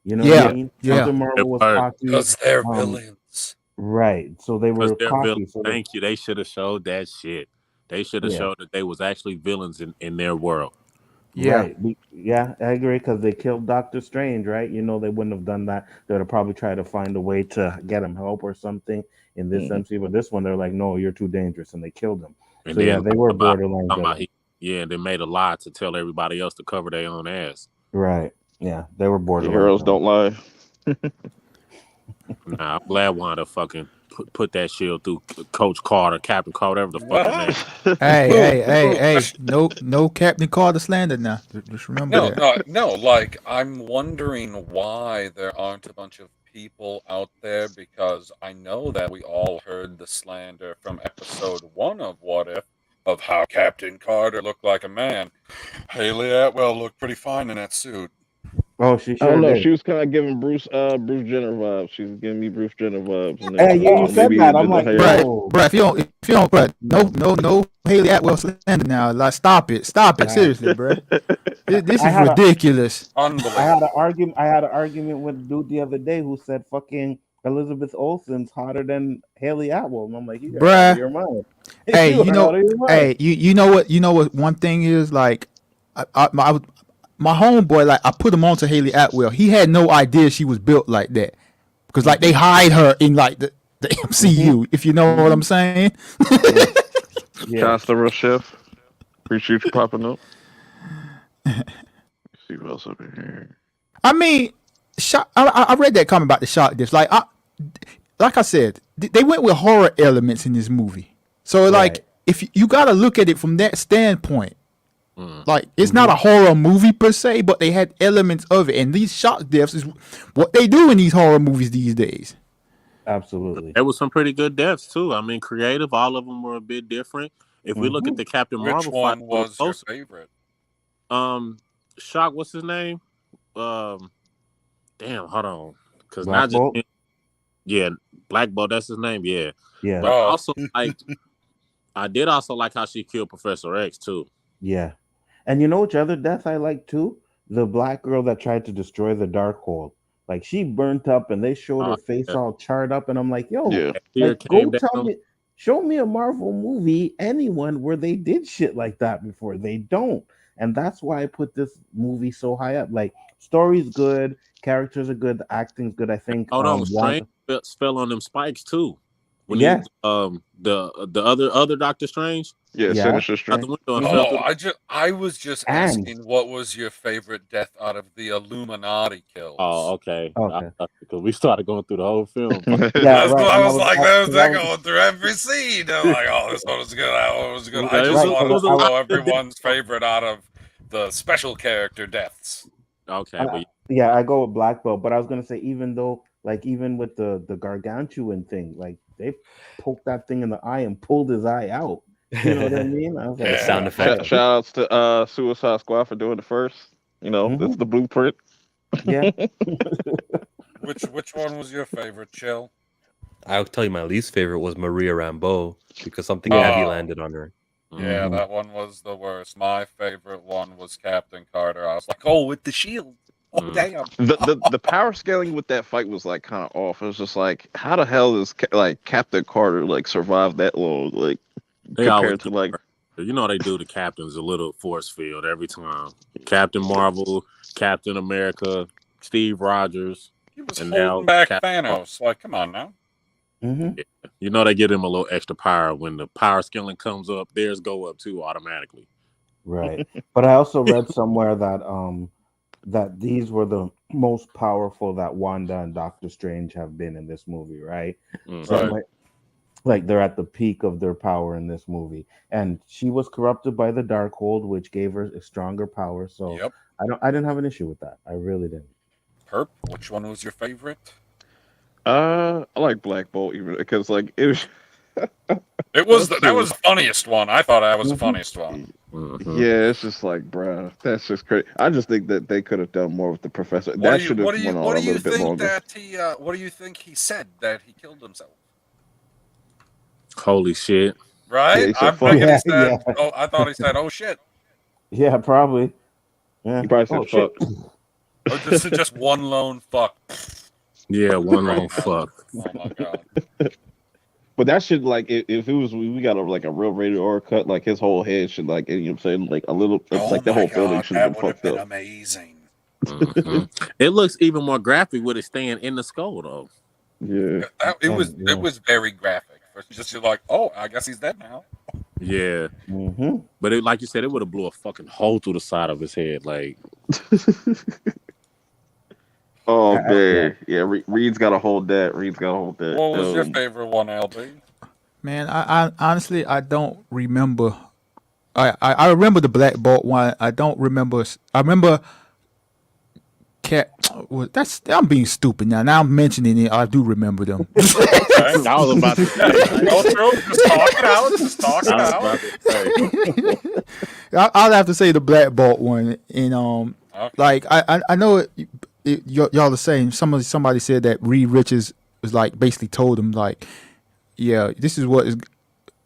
You know what I yeah, Yeah. mean? yeah. Captain They Marvel was were. cocky. Because they're Um, villains. right. So they Because were they're villains. cocky. So they, Thank you. They should have showed that shit. They should have yeah. showed that they was actually villains in their world. Yeah. Right. Yeah, I agree because they killed Doctor Strange, right? You know, they wouldn't have done that. They would have probably tried to find a way to get him help or something in this Hmm. MC. But this one, they're like, no, you're too dangerous. And they killed him. And So, yeah, then they were about borderline talking about villain. he, yeah, they made a lie to tell everybody else to cover their own ass. Right. Yeah, they were The borderline heroes villain. don't lie. Nah, I'm glad Wanda fucking put that shield through Coach Carter, Captain Carter, whatever the fuck his name. Hey, Boom, hey, hey, boom. hey. No Captain Carter slander now. Just remember No, that. no, no. Like, I'm wondering why there aren't a bunch of people out there because I know that we all heard the slander from episode 1 of What If of how Captain Carter looked like a man. Haley Atwell looked pretty fine in that suit. Oh, she I don't sure know. did. She was kind of giving Bruce Jenner vibes. She was giving me Bruce Jenner vibes in there Hey, too. yeah, you So said maybe that. it I'm did the like, hair. yo. Bruh, if you don't, bruh, no Haley Atwell slander now. Like, stop it, Nah. seriously, bruh. This I is had a ridiculous. I had Unbelievable. an argument. I had an argument with a dude the other day who said fucking Elizabeth Olsen's hotter than Haley Atwell, and I'm like, you are out of Bruh. your mind. Hey, You are out of your mind. you know what one thing is like, my homeboy, like, I put him on to Haley Atwell. He had no idea she was built like that because like they Hmm. hide her in like the Hmm. MCU, if you know what I'm Hmm. saying. Yeah. Yeah. Constable Chef. Appreciate you popping up. Let's see what else up in here. I mean, I read that comment about the shock dips. Like I said, they went with horror elements in this movie. So like, Right. if you got to look at it from that standpoint, Mm. like it's not Hmm. a horror movie per se, but they had elements of it, and these shock deaths is what they do in these horror movies these days. Absolutely. There was some pretty good deaths too. I mean, creative. All of them were a bit different. If we look at Hmm. the Captain Which Marvel fight one a little was your closer, favorite? Shock. What's his name? Um, damn. Hold on, because Black not just Bolt. him, yeah, Black Bolt. That's his name. Yeah, Yeah. but I Oh, also liked. I did also like how she killed Professor X too. Yeah. And you know which other death I like too? The black girl that tried to destroy the Darkhold. Like she burnt up and they showed her face Yeah, all charred up, and I'm like, yo, Yeah. tear like came go tell down. me, show me a Marvel movie, anyone where they did shit like that before. They don't. And that's why I put this movie so high up. Like story's good, characters are good, the acting's good. I think Hold on, one Strange fell on them spikes too. When he yeah, the other Doctor Strange Yeah. yeah. Sinister out the Strange. window and Hmm. fell oh, through. I was just And asking what was your favorite death out of the Illuminati Oh, kills. okay. okay. Because we started going through the whole film. Yeah, That's right. what I And I was was like, because I they're was going through every scene. They're like, oh, this one was good, that one was good. I Yeah, just right, it wanted because was a to lot know of good deaths. everyone's favorite out of the special character deaths. Okay, I, but yeah, I go with Black Belt, but I was gonna say even though like even with the gargantuan thing, like they poked that thing in the eye and pulled his eye out. You know what I mean? I was The like, sound Yeah. effect. Shout outs to Suicide Squad for doing the first. You know, hmm it's the blueprint. yeah. Which one was your favorite, Chill? I'll tell you, my least favorite was Maria Rambeau because something Yeah. heavy Oh, landed on her. yeah, hmm that one was the worst. My favorite one was Captain Carter. I was like, oh, with the shield. Oh, Mm. damn. The power scaling with that fight was like kind of off. It was just like, how the hell does like Captain Carter like survive that long? Like They always compared to like, you know they do the captains a little force field every time. Captain Marvel, Captain America, Steve Rogers, He was and holding now back Captain Marvel. Thanos. Like, come on now. hmm Yeah. You know they give him a little extra power when the power scaling comes up. Theirs go up too automatically. Right. But I also read somewhere that these were the most powerful that Wanda and Doctor Strange have been in this movie, right? So Right. Mm-hmm. like they're at the peak of their power in this movie. And she was corrupted by the Darkhold, which gave her a stronger power. So Yep. I didn't have an issue with that. I really didn't. Perp, which one was your favorite? I like Black Bolt even because like it was. It was That's that was just, the funniest one. I thought that was the hmm funniest one. Mm-hmm. yeah, it's just like, bruh, that's just crazy. I just think that they could have done more with the professor. What do That you should what have do you went on what a do you little bit think longer. that he what do you think he said that he killed himself? Holy shit. Yeah, Right? he said, I'm "Fuck." thinking he Yeah, said, yeah, oh, I thought he said, oh shit. yeah, probably. He Yeah. probably said, Oh shit. "Fuck." Or just one lone fuck. Yeah, one long Right now. fuck. Oh my god. But that should like if it was we got like a real rated R cut, like his whole head should like you know what I'm saying like a little Oh like the my whole building god, should have been that would have fucked been up. amazing. Mm-hmm. It looks even more graphic with it staying in the skull though. Yeah. It And yeah. was very graphic. Just you're like, oh, I guess he's dead now. Yeah. hmm But it, like you said, it would have blew a fucking hole through the side of his head. Like, Oh Yeah. man, yeah. Reed's got to hold that. Reed's got to hold that. What was your favorite one, LB? Man, I honestly I don't remember. I remember the Black Bolt one. I don't remember. I remember Cat. Well, that's I'm being stupid now. Now I'm mentioning it. I do remember them. Okay. I was about to say. Go through, just talk it out. Just talk it I was out. about to say. I'll have to say the Black Bolt one. And Okay. like I know y'all are saying somebody said that Reed Richards was like basically told him like, yeah, this is what is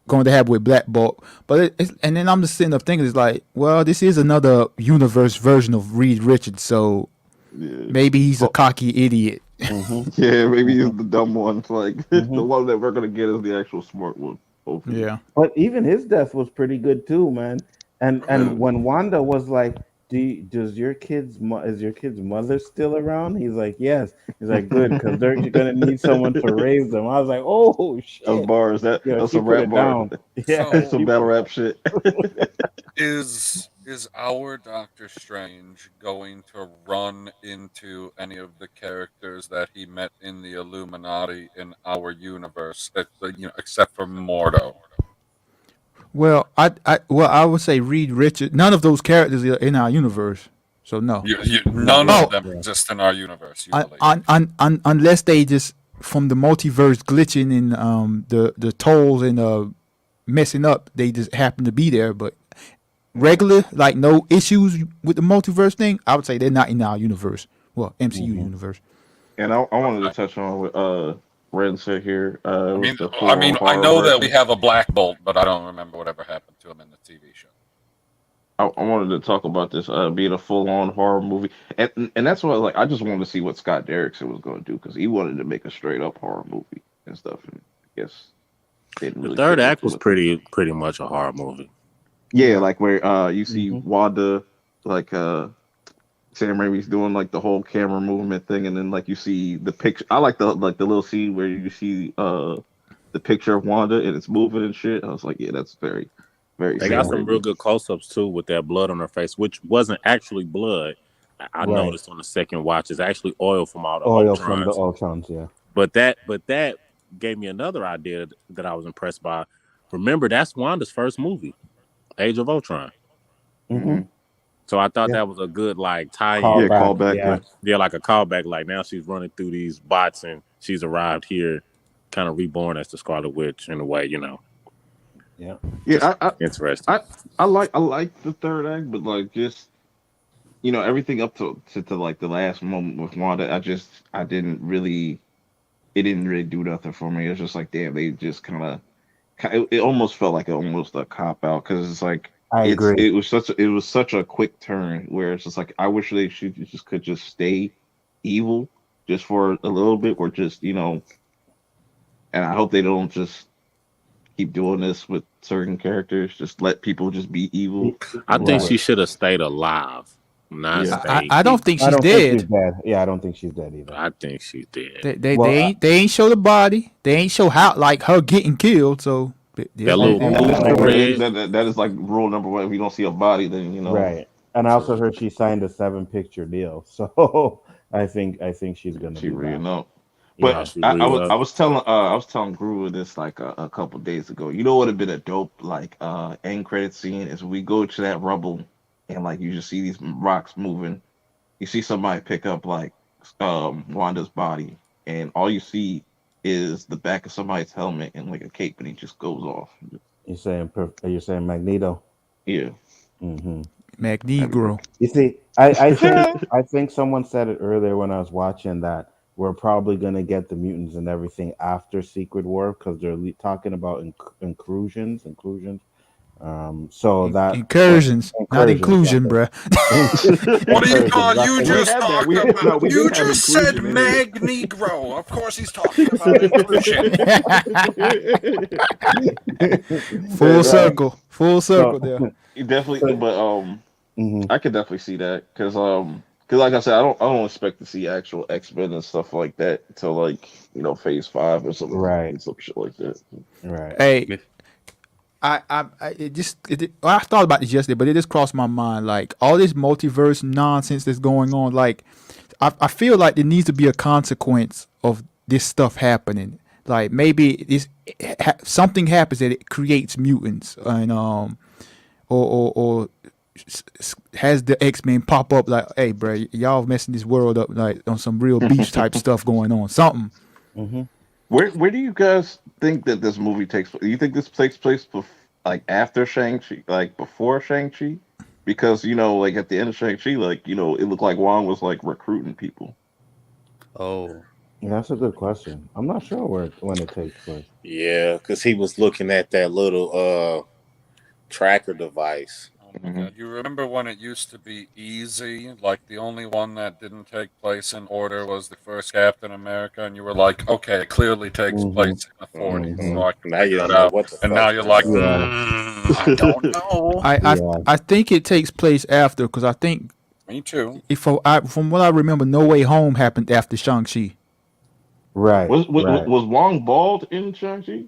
going to happen with Black Bolt. But and then I'm just sitting up thinking it's like, well, this is another universe version of Reed Richards, so Yeah. maybe he's a Well, cocky idiot. hmm Yeah, maybe he's the dumb one. Like hmm the one that we're gonna get is the actual smart one. Hopefully. Yeah. But even his death was pretty good too, man. And Yeah. when Wanda was like, does your is your kid's mother still around?" He's like, "Yes." He's like, "Good, because they're gonna need someone to raise them." I was like, "Oh Those shit!" bars, Yeah, that's she some put rap it bars. down. Yeah, That's So some she battle put rap shit. is our Doctor Strange going to run into any of the characters that he met in the Illuminati in our universe, except for Mordo? Well, I would say Reed Richards. None of those characters are in our universe, so no. None yeah, of Oh, them yeah. exist in our universe, you believe? unless they just from the multiverse glitching and the tolls and messing up, they just happen to be there. But regular, like no issues with the multiverse thing, I would say they're not in our universe. Well, MCU hmm universe. And I wanted to Okay. touch on what Ren said here. It I was mean, the full on I horror know that we version. have a Black Bolt, but I don't remember whatever happened to him in the TV show. I wanted to talk about this being a full on horror movie, and that's what like I just wanted to see what Scott Derrickson was going to do because he wanted to make a straight up horror movie and stuff. And I guess they didn't The really third get act into was it. pretty much a horror movie. Yeah, Yeah. like where you see hmm Wanda like Sam Raimi's doing like the whole camera movement thing, and then like you see the picture. I like the little scene where you see the picture of Wanda and it's moving and shit. I was like, yeah, that's very very They got Sam Yeah, some real Raimi. good close ups too with that blood on her face, which wasn't actually blood. I right. noticed on the second watch it's actually oil from all the Oil from the Ultrons. Ultrons. Yeah. But that gave me another idea that I was impressed by. Remember, that's Wanda's first movie, Age of Ultron. hmm Hmm. So I thought Yeah. that was a good like tie-in. Yeah, Callback. call back. Yeah. Yeah, like a callback. Like now she's running through these bots and she's arrived here, kind of reborn as the Scarlet Witch in a way. Yeah. Just Yeah, interesting. I like the third act, but like just everything up to like the last moment with Wanda, I didn't really it didn't really do nothing for me. It was just like damn, they just kind of it almost felt like almost a cop out because it's like I agree. it was such a quick turn where it's just like I wish they should just could just stay evil just for a little bit or just and I hope they don't just keep doing this with certain characters. Just let people just be evil. I think Right. she should have stayed alive, not Yeah. stay. I don't think I she's don't think she's dead. dead. Yeah, I don't think she's dead either. I think she's dead. Well, They ain't show the body. They ain't show how like her getting killed. So That little and blue I and heard, red. That is like rule number one. If you don't see a body, then right. And I also heard she signed a 7-picture deal. So I think she's gonna she be back. reading up. Oh, Yeah. But she read up. I was telling Guru this like a couple days ago. You know what would have been a dope like end credit scene is we go to that rubble and like you just see these rocks moving. You see somebody pick up like Wanda's body, and all you see is the back of somebody's helmet and like a cape, and he just goes off. You're saying Magneto? Yeah, Hmm. that'd be Magnegro. You see, I think someone said it earlier when I was watching that we're probably gonna get the mutants and everything after Secret War because they're talking about inclusions. So that Incursions, not incursions. inclusion, bruh. What do you Incursions. call That's you the we word. just had that. talked about? We You did have just said inclusion in it. Magnegro. Of course he's talking about inclusion. Full Right. circle. Full circle So, there. Definitely, but mhm. I could definitely see that because like I said, I don't expect to see actual X-Men and stuff like that until like Phase 5 or Right. some shit like that. Right. Hey, I thought about this yesterday, but it just crossed my mind. Like all this multiverse nonsense that's going on. Like, I feel like there needs to be a consequence of this stuff happening. Like maybe something happens that it creates mutants, and or has the X-Men pop up like, hey, bro, y'all messing this world up like on some real beach type stuff going on. Something. Hmm. Where do you guys think that this movie takes place? Do you think this takes place like after Shang-Chi, like before Shang-Chi? Because like at the end of Shang-Chi, like it looked like Wong was like recruiting people. Oh, That's a good question. I'm not sure when it takes place. Yeah, because he was looking at that little tracker device. Oh my Hmm. God! You remember when it used to be easy? Like the only one that didn't take place in order was the first Captain America, and you were like, okay, it clearly takes Hmm. place in the 40s, Hmm. so I can Now you figure it don't know out. what the And now fuck's you're going like, on. Yeah. I don't know. Yeah. I think it takes place after because I think Me too. from what I remember, No Way Home happened after Shang-Chi. Right. Right. Was Wong bald in Shang-Chi?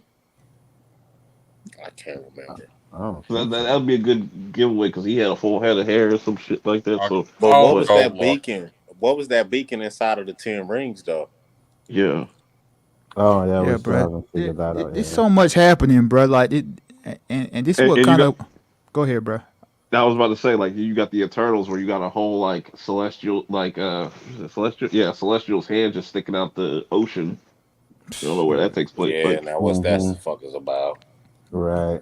I can't remember. I don't That think so. that'd be a good giveaway because he had a full head of hair or some shit like that. So, But what I'll was but go that look. beacon? What was that beacon inside of the 10 rings, though? yeah, Oh yeah, we Yeah, still bro. haven't figured that out There's yet. so much happening, bro. Like it, and this is what and you kind got. of. Go ahead, bro. I was about to say like you got the Eternals where you got a whole like celestial like is it celestial celestial's hand just sticking out the ocean. You don't know where that takes place. Yeah, Like now what's that Hmm. fuckers about? Right.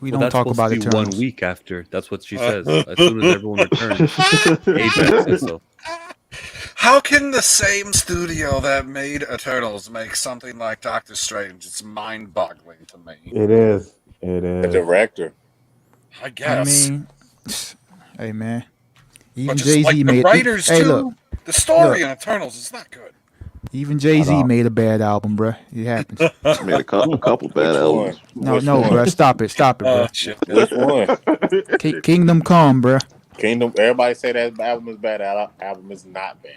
We well, don't that's talk supposed to about be 1 Eternals. week after. That's what she says. As soon as everyone returns, Ajax says so. How can the same studio that made Eternals make something like Doctor Strange? It's mind-boggling to me. It is. It The is. director. I I guess. mean, hey man, But even just Jay like Z the made. writers Hey, too. The story in Eternals is not good. even Jay At Z all. made a bad album, bro. It happens. made a couple bad Which one? albums. No, Which no, one? bro. Stop it, bro. Shit. Which one? Kingdom Come, bro. Kingdom. Everybody say that album is bad. That album is not bad.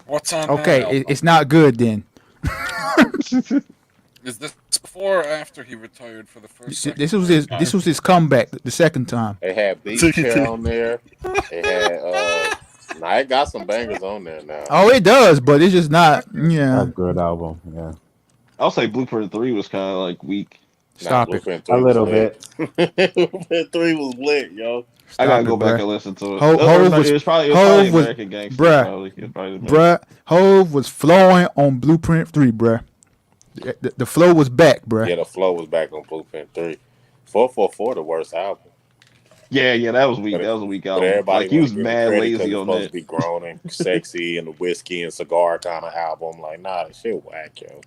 What's on that Okay, album? it's not good then. Is this before or after he retired for the first? This was his comeback the second time. They had Beach Chair on there. They had now it got some bangers on there now. Oh, it does, but it's just not. A Yeah, good album. Yeah. I'll say Blueprint 3 was kind of like weak. Nah, Stop it. Blueprint A 3 was little lit. bit. Blueprint 3 was lit, yo. I gotta Stop it, go back bruh. and listen to it. Or Hove no, was it was probably Hove was American Gangster. bruh, Probably it was probably American. bruh. Hove was flowing on Blueprint 3, bruh. The flow was back, bruh. Yeah, the flow was back on Blueprint 3. 444, the worst album. Yeah, that was weak. But That was a weak but album. everybody Like he want to was give him mad credit because lazy it's on supposed to that. be grown and sexy and the whiskey and cigar kind of album. Like, nah, that shit whack, yo.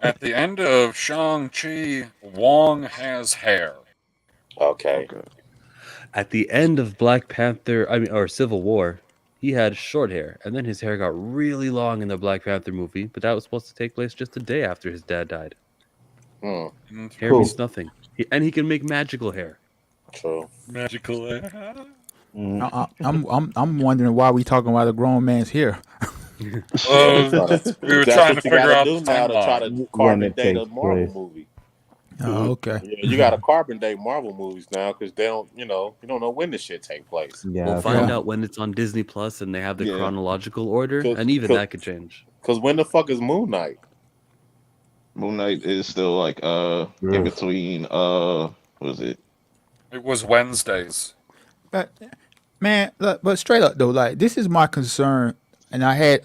At the end of Shang-Chi, Wong has hair. Okay. Okay. At the end of Black Panther, or Civil War, he had short hair, and then his hair got really long in the Black Panther movie. But that was supposed to take place just a day after his dad died. Hmm. Hair means Cool. nothing, and he can make magical hair. True. Magical hair. Mm. I'm wondering why we talking about a grown man's hair. Yeah, We were that's trying to what you figure got to out do the now to try to timeline. When carbon it date a takes Marvel place. movie. Oh, okay. Yeah, you got to carbon date Marvel movies now because they don't, you don't know when this shit take place. Yeah. We'll that's find right. out when it's on Disney Plus and they have the Yeah. chronological order, Cause, and even cause, that could change. cause when the fuck is Moon Knight? Moon Knight is still like in Ugh. between what was it? It was Wednesdays. But man, look, but straight up though, like this is my concern, and I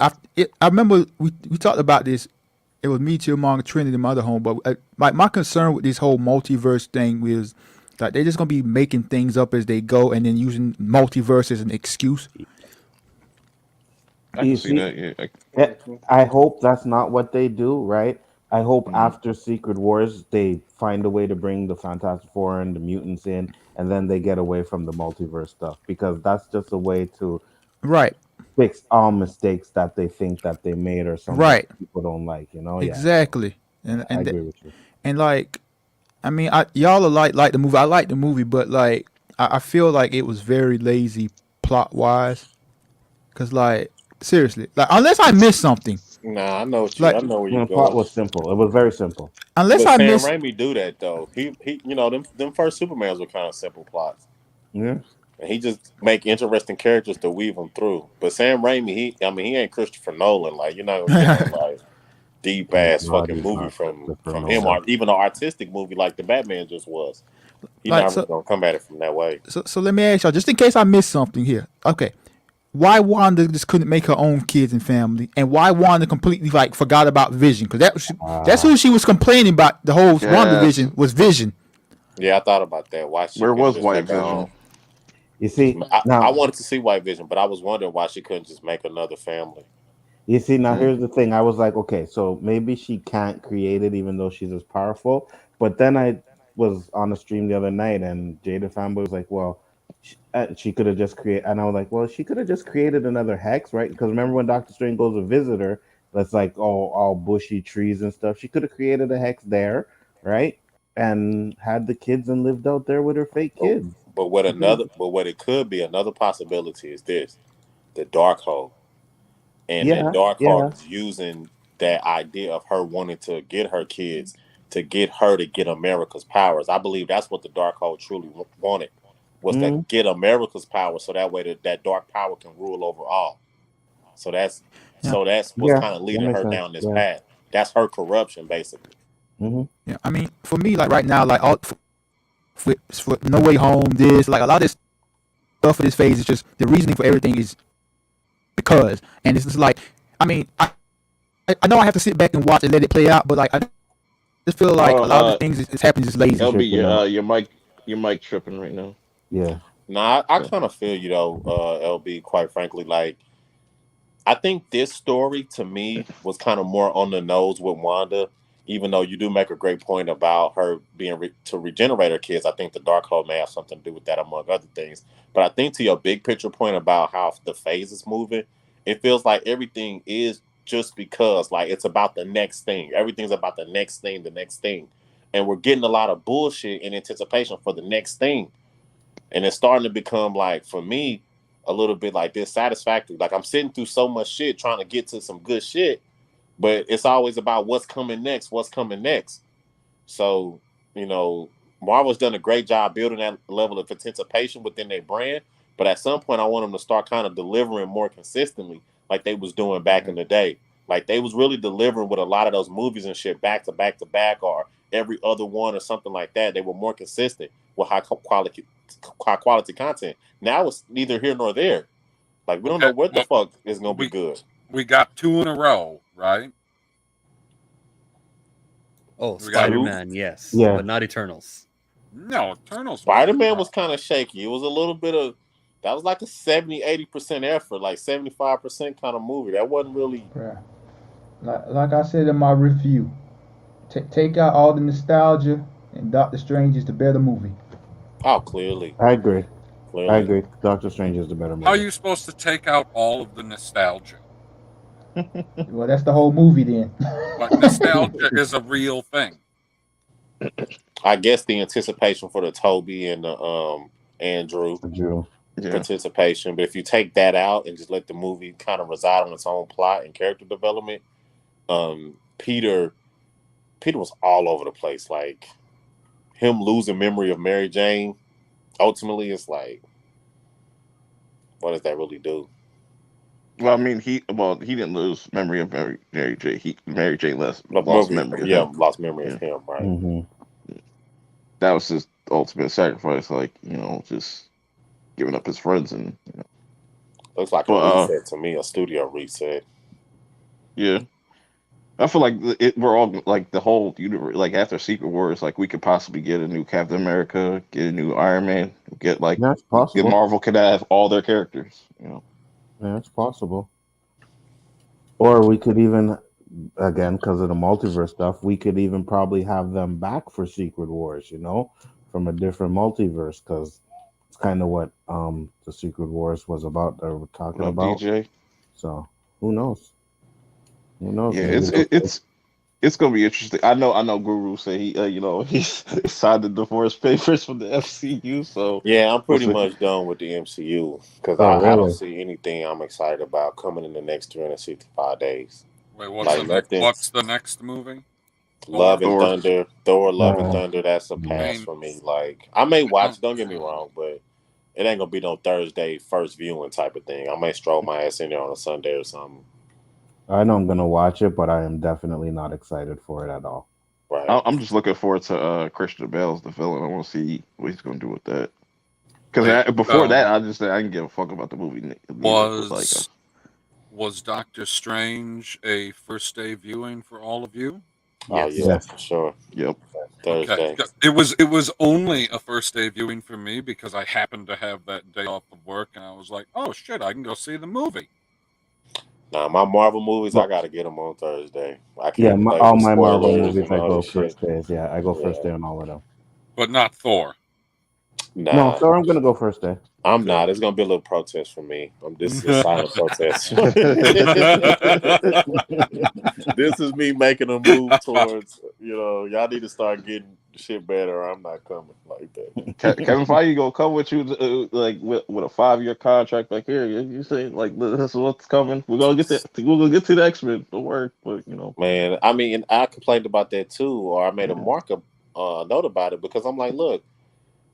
remember we talked about this. It was me, Chillmonger, Trinity, and my other home. But my concern with this whole multiverse thing was that they're just gonna be making things up as they go, and then using multiverse as an excuse. I You can see see, that. Yeah. I hope that's not what they do, right? I hope Mhm. after Secret Wars they find a way to bring the Fantastic Four and the mutants in, and then they get away from the multiverse stuff because that's just a way to Right, fix all mistakes that they think that they made or some right, people don't like. Yeah. So exactly, and I and th- agree with you. and like I mean, y'all are like the movie. I like the movie, but like I feel like it was very lazy plot wise. Cause like seriously, like unless I missed something, Nah, like I know where you're The plot going. was simple. It was very simple. unless But I Sam miss Raimi do that though. He, them first Supermans were kind of simple plots, Yeah. and he just make interesting characters to weave them through. But Sam Raimi, he ain't Christopher Nolan. Like you're not gonna get no like deep Oh ass God, fucking he's movie not from Christopher him, Nolan. or even an artistic movie like the Batman just was. He like not really gonna come at it from that way. so let me ask y'all just in case I missed something here. Okay, why Wanda just couldn't make her own kids and family, and why Wanda completely like forgot about Vision? Because that's Ah, who she was complaining about. The whole Yes. WandaVision was Vision. Yeah, I thought about that. Why she Where couldn't was just White make her Vision? own? you see I now. wanted to see White Vision, but I was wondering why she couldn't just make another family. You see, now Mm. here's the thing. I was like, okay, so maybe she can't create it even though she's as powerful. But then I was on a stream the other night and Jada Fanboy was like, well, she could have just created, and I was like, well, she could have just created another hex, right? Because remember when Doctor Strange goes to visit her, that's like all bushy trees and stuff. She could have created a hex there, right? And had the kids and lived out there with her fake But kids. but what it could be another possibility is this: the dark hole, and that Yeah, dark hole yeah. is using that idea of her wanting to get her kids to get her to get America's powers. I believe that's what the dark hole truly wanted was Mm, that get America's power, so that way that dark power can rule over all. So Yeah, that's what's yeah, kind of that leading makes her sense. down this Yeah. path. That's her corruption, basically. Hmm. yeah. I mean, for me, like right now, like all for No Way Home, this like a lot of this stuff for this phase is just the reasoning for everything is because, and it's just like, I mean, I know I have to sit back and watch and let it play out, but like I just feel like Oh, a lot of the things is happening just It's lazy. LB, tripping out. your mic tripping right now. Yeah. Nah, I Yeah. kind of feel you though, LB. Quite frankly, like I think this story to me was kind of more on the nose with Wanda. Even though you do make a great point about her being to regenerate her kids, I think the Darkhold may have something to do with that, among other things. But I think to your big picture point about how the phase is moving, it feels like everything is just because, like, it's about the next thing. Everything's about the next thing, and we're getting a lot of bullshit in anticipation for the next thing, and it's starting to become like for me a little bit like dissatisfactory. Like I'm sitting through so much shit trying to get to some good shit, but it's always about what's coming next, what's coming next. So, you know, Marvel's done a great job building that level of anticipation within their brand, but at some point I want them to start kind of delivering more consistently like they was doing back in the day. Like they was really delivering with a lot of those movies and shit back to back to back, or every other one or something like that. They were more consistent with high quality content. Now it's neither here nor there. Like we don't know Okay, what the well, fuck is gonna be we good. we got 2 in a row, right? Oh, We got Spider-Man, yes, Yeah. but not Eternals. no Eternals. Spider-Man was kind of shaky. It was a little bit of that was like a 70-80% effort, like 75% kind of movie. That wasn't really Bruh. Like I said in my review, take out all the nostalgia, and Doctor Strange is the better movie. clearly. I agree. Clearly. I agree. Doctor Strange is the better How are movie. you supposed to take out all of the nostalgia? Well, that's the whole movie then. But nostalgia is a real thing. I guess the anticipation for the Toby and the Andrew Drew. Yeah. participation, but if you take that out and just let the movie kind of reside on its own plot and character development, Peter was all over the place. Like him losing memory of Mary Jane, ultimately, it's like, what does that really do? Well, I mean, he didn't lose memory of Mary J. Mary J. lost memory of Yeah, him. lost memory of Yeah. him, right? Mm-hmm. That was his ultimate sacrifice. Like, just giving up his friends and. Looks like a But reset to me, a studio reset. yeah, I feel like we're all like the whole universe. Like after Secret Wars, like we could possibly get a new Captain America, get a new Iron Man, get like That's get possible. Marvel could have all their characters. Yeah, it's possible. Or we could even, again, because of the multiverse stuff, we could even probably have them back for Secret Wars, from a different multiverse, because it's kind of what the Secret Wars was about, that we're talking about. DJ. So who knows? Who knows? Yeah, Maybe it's gonna be interesting. I know Guru said he he's signed the divorce papers from the FCU. So Yeah, I'm we'll pretty see. much done with the MCU because Oh, I don't really? see anything I'm excited about coming in the next 365 days. Wait, Like nothing. what's the next movie? Love and Thor. Thunder, Thor, Love and Uh, Thunder. That's a I yeah. pass mean, for me. Like I may I don't. watch. Don't get me wrong, but it ain't gonna be no Thursday first viewing type of thing. I may stroll my ass in there on a Sunday or something. I know I'm gonna watch it, but I am definitely not excited for it at all. Right. I'm just looking forward to Christian Bale's the villain. I want to see what he's gonna do with that. Wait, Because before that, I just said I didn't give a fuck about the movie neither. Like, was Doctor Strange a first day viewing for all of you? Oh Yes. yeah, for sure. yep. Thursday. Okay, it was only a first day viewing for me because I happened to have that day off of work, and I was like, oh shit, I can go see the movie. Now my Marvel movies, I But gotta get them on Thursday. I yeah, can't play all with my Marvel spoilers movies, and I all go this shit. first days. Yeah, I go first day Yeah. on all of them. But not Thor. No, Nah, so I'm gonna go first day. I'm not. It's gonna be a little protest for me. This is a silent protest. This is me making a move towards, y'all need to start getting shit better. Or I'm not coming like that. Kevin Feige gonna come with you like with a 5-year contract. Like here, you say like this is what's coming. We're gonna get to the X-Men. Don't worry, but Man, I mean, I complained about that too, or I made a note about it because I'm like, look,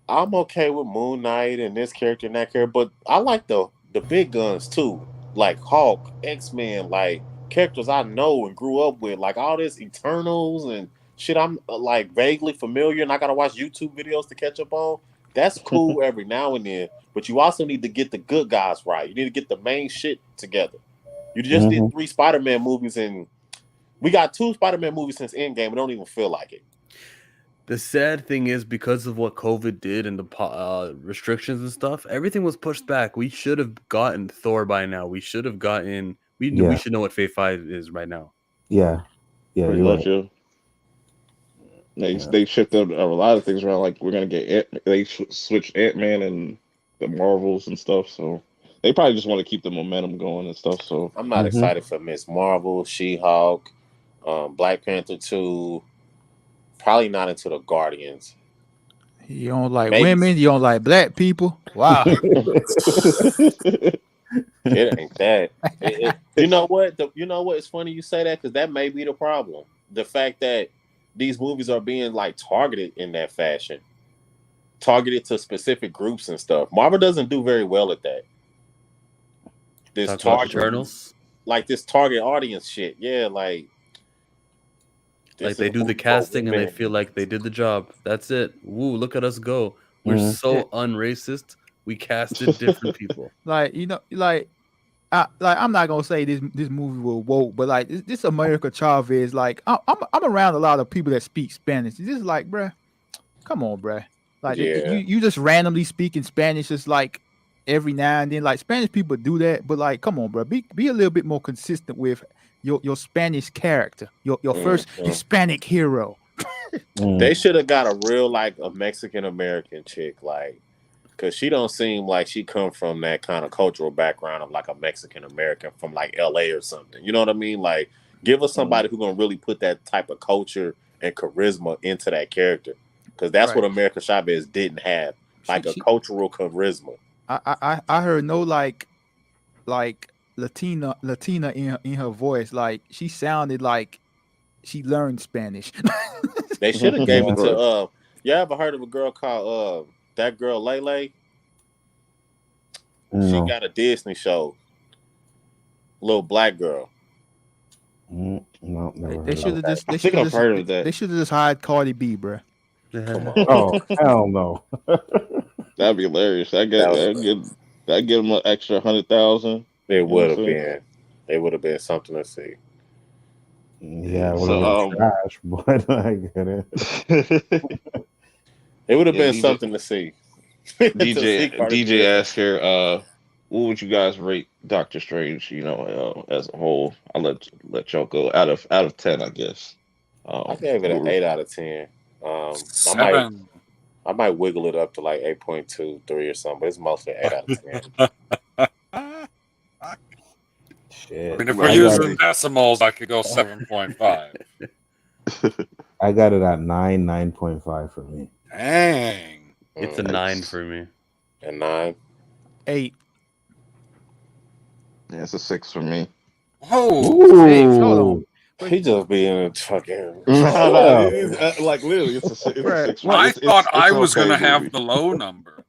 I'm okay with Moon Knight and this character and that character, but I like the big guns too, like Hulk, X-Men, like characters I know and grew up with, like all this Eternals and shit. I'm like vaguely familiar, and I gotta watch YouTube videos to catch up on. That's cool every now and then, but you also need to get the good guys right. You need to get the main shit together. You just did 3 Spider-Man movies, and we got 2 Spider-Man movies since Endgame. It don't even feel like it. The sad thing is, because of what COVID did and the restrictions and stuff, everything was pushed back. We should have gotten Thor by now. We should have gotten. We should know what Phase 5 is right now. Yeah, pretty you're much. right. Yeah. They shifted a lot of things around. Like we're gonna get they switched Ant-Man and the Marvels and stuff. So they probably just want to keep the momentum going and stuff. So I'm not excited for Miss Marvel, She-Hulk, Black Panther 2. Probably not into the Guardians. You don't like Maybe. women. You don't like black people. Wow. It ain't that. You know what? It's funny you say that because that may be the problem. The fact that these movies are being like targeted in that fashion, targeted to specific groups and stuff. Marvel doesn't do very well at that. This Talk about target. Eternals. like this target audience shit. Yeah, like Like this is they a do the movie for casting and they women. feel like they did the job. That's it. Woo, look at us go. We're Mhm. so unracist. We casted different people. Like I'm not gonna say this movie will woke, but like this America Chavez, like I'm around a lot of people that speak Spanish. It's just like, bruh, come on, bruh. Like Yeah. you just randomly speaking Spanish, just like every now and then. Like Spanish people do that, but like, come on, bruh, be a little bit more consistent with your Spanish character, your first Mhm. Hispanic hero. They Mm. should have got a real like a Mexican American chick, like, cause she don't seem like she come from that kind of cultural background of like a Mexican American from like L.A. or something. You know what I mean? Like, give us somebody who gonna really put that type of culture and charisma into that character, cause that's what Right. America Chavez didn't have, like a She cultural charisma. I heard no like Latina in her voice. Like she sounded like she learned Spanish. They should have gave Yeah. it to Right. You ever heard of a girl called that girl Lele? She No. got a Disney show, little black girl. No, They, never they heard of should it. have Okay, just I they think should have I've just heard of they that. should have just hired Cardi B, bruh. come on. Oh, hell no. That'd be hilarious. That was I get them an extra 100,000. it You know would what have I'm been. It would have been something to see. Yeah, saying? it Yeah. would have been So trash, but I get it. It would have yeah, been something to see. To see Cardi B DJ as a asked her, what would you guys rate Doctor Strange? You know, as a whole. I'll let y'all go out of 10, I guess. I gave it an We're 8 out of 10. I might 7. I might wiggle it up to like 8.23 or something, but it's mostly 8 out of 10. I Shit. mean, if we're I got using decimals, I could go 7.5. I got it at 9.5 for me. Dang. It's a 9 for me. And 9. 8. Yeah, it's a 6 for me. Whoa. 6. Hold on. Ooh. He just being fucking. No, Yeah. like literally, it's a Bruh, 6 for me. what? I thought It's I an was going okay to have movie. the low number.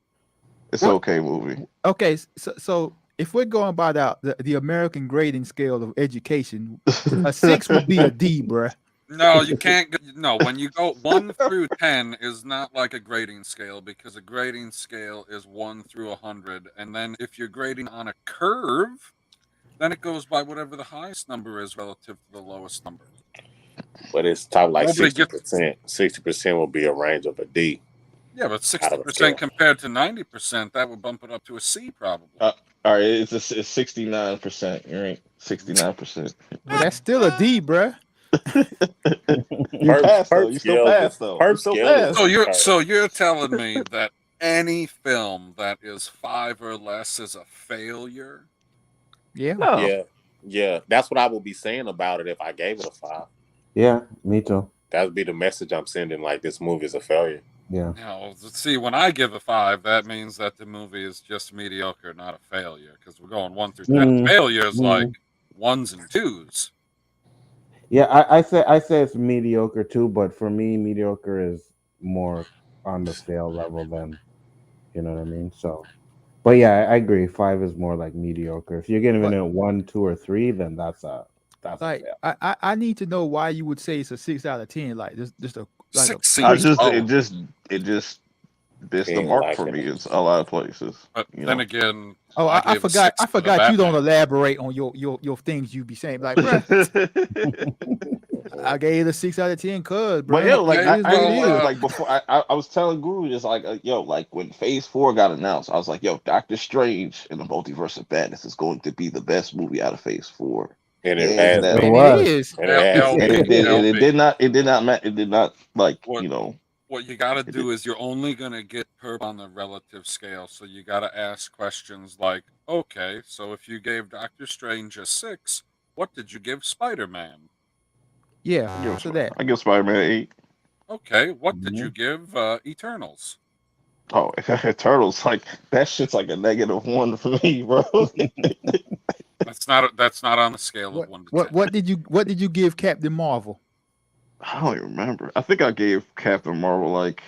It's an What? okay movie. Okay, so if we're going by the American grading scale of education, a 6 would be a D, bruh. No, you can't. No, when you go 1 through 10 is not like a grading scale, because a grading scale is 1 through 100. And then if you're grading on a curve, then it goes by whatever the highest number is relative to the lowest number. But it's top like Nobody gets. 60%. 60% will be a range of a D Yeah, but out of a 60% scale. compared to 90%, that would bump it up to a C probably. All right, it's 69%. You're right, 69%. But that's still a D, bruh. You passed though. Herb You still scale passed is though. You Herb still scale is passed. So you're telling me that any film that is 5 or less is a failure? Yeah. No. Yeah. That's what I would be saying about it if I gave it a 5. Yeah, me too. That would be the message I'm sending. Like, this movie is a failure. Yeah. Now, see, when I give a 5, that means that the movie is just mediocre, not a failure. Because we're going 1 through 10. Mm, Failure is like mm. 1s and 2s. Yeah, I say it's mediocre too, but for me, mediocre is more on the scale level than you know what I mean. So, but yeah, I agree. 5 is more like mediocre. If you're giving But it 1, 2, or 3, then that's a like fail. I need to know why you would say it's a 6 out of 10. Like just a like a 6 I seems just low. it just missed He the ain't mark for liking me. it. It's a lot of places. But You then know. again, Oh, I I gave a forgot. 6 I for the forgot you don't Batman. elaborate on your things you be saying. Like, bruh, I gave it a 6 out of 10, cuz, But bruh. yo, like It Okay, is I what ain't it gonna lie, is. like before I was telling Guru just like yo, like when Phase 4 got announced, I was like, yo, Doctor Strange in the Multiverse of Madness is going to be the best movie out of Phase 4. And it Hands has It been. down. And it was. is. And it has And been. LB, it LB. did not it did not like, What you know, what you got to it do did is you're only going to get perp on the relative scale. So you got to ask questions like, okay, so if you gave Doctor Strange a 6, what did you give Spider-Man? Yeah. Answer that. I give Spider-Man 8. Okay, what did you Mhm. give Eternals? Oh, Turtles, like that shit's like a -1 for me, bro. That's not on the scale of What 1 to what 10. what did you give Captain Marvel? I don't even remember. I think I gave Captain Marvel like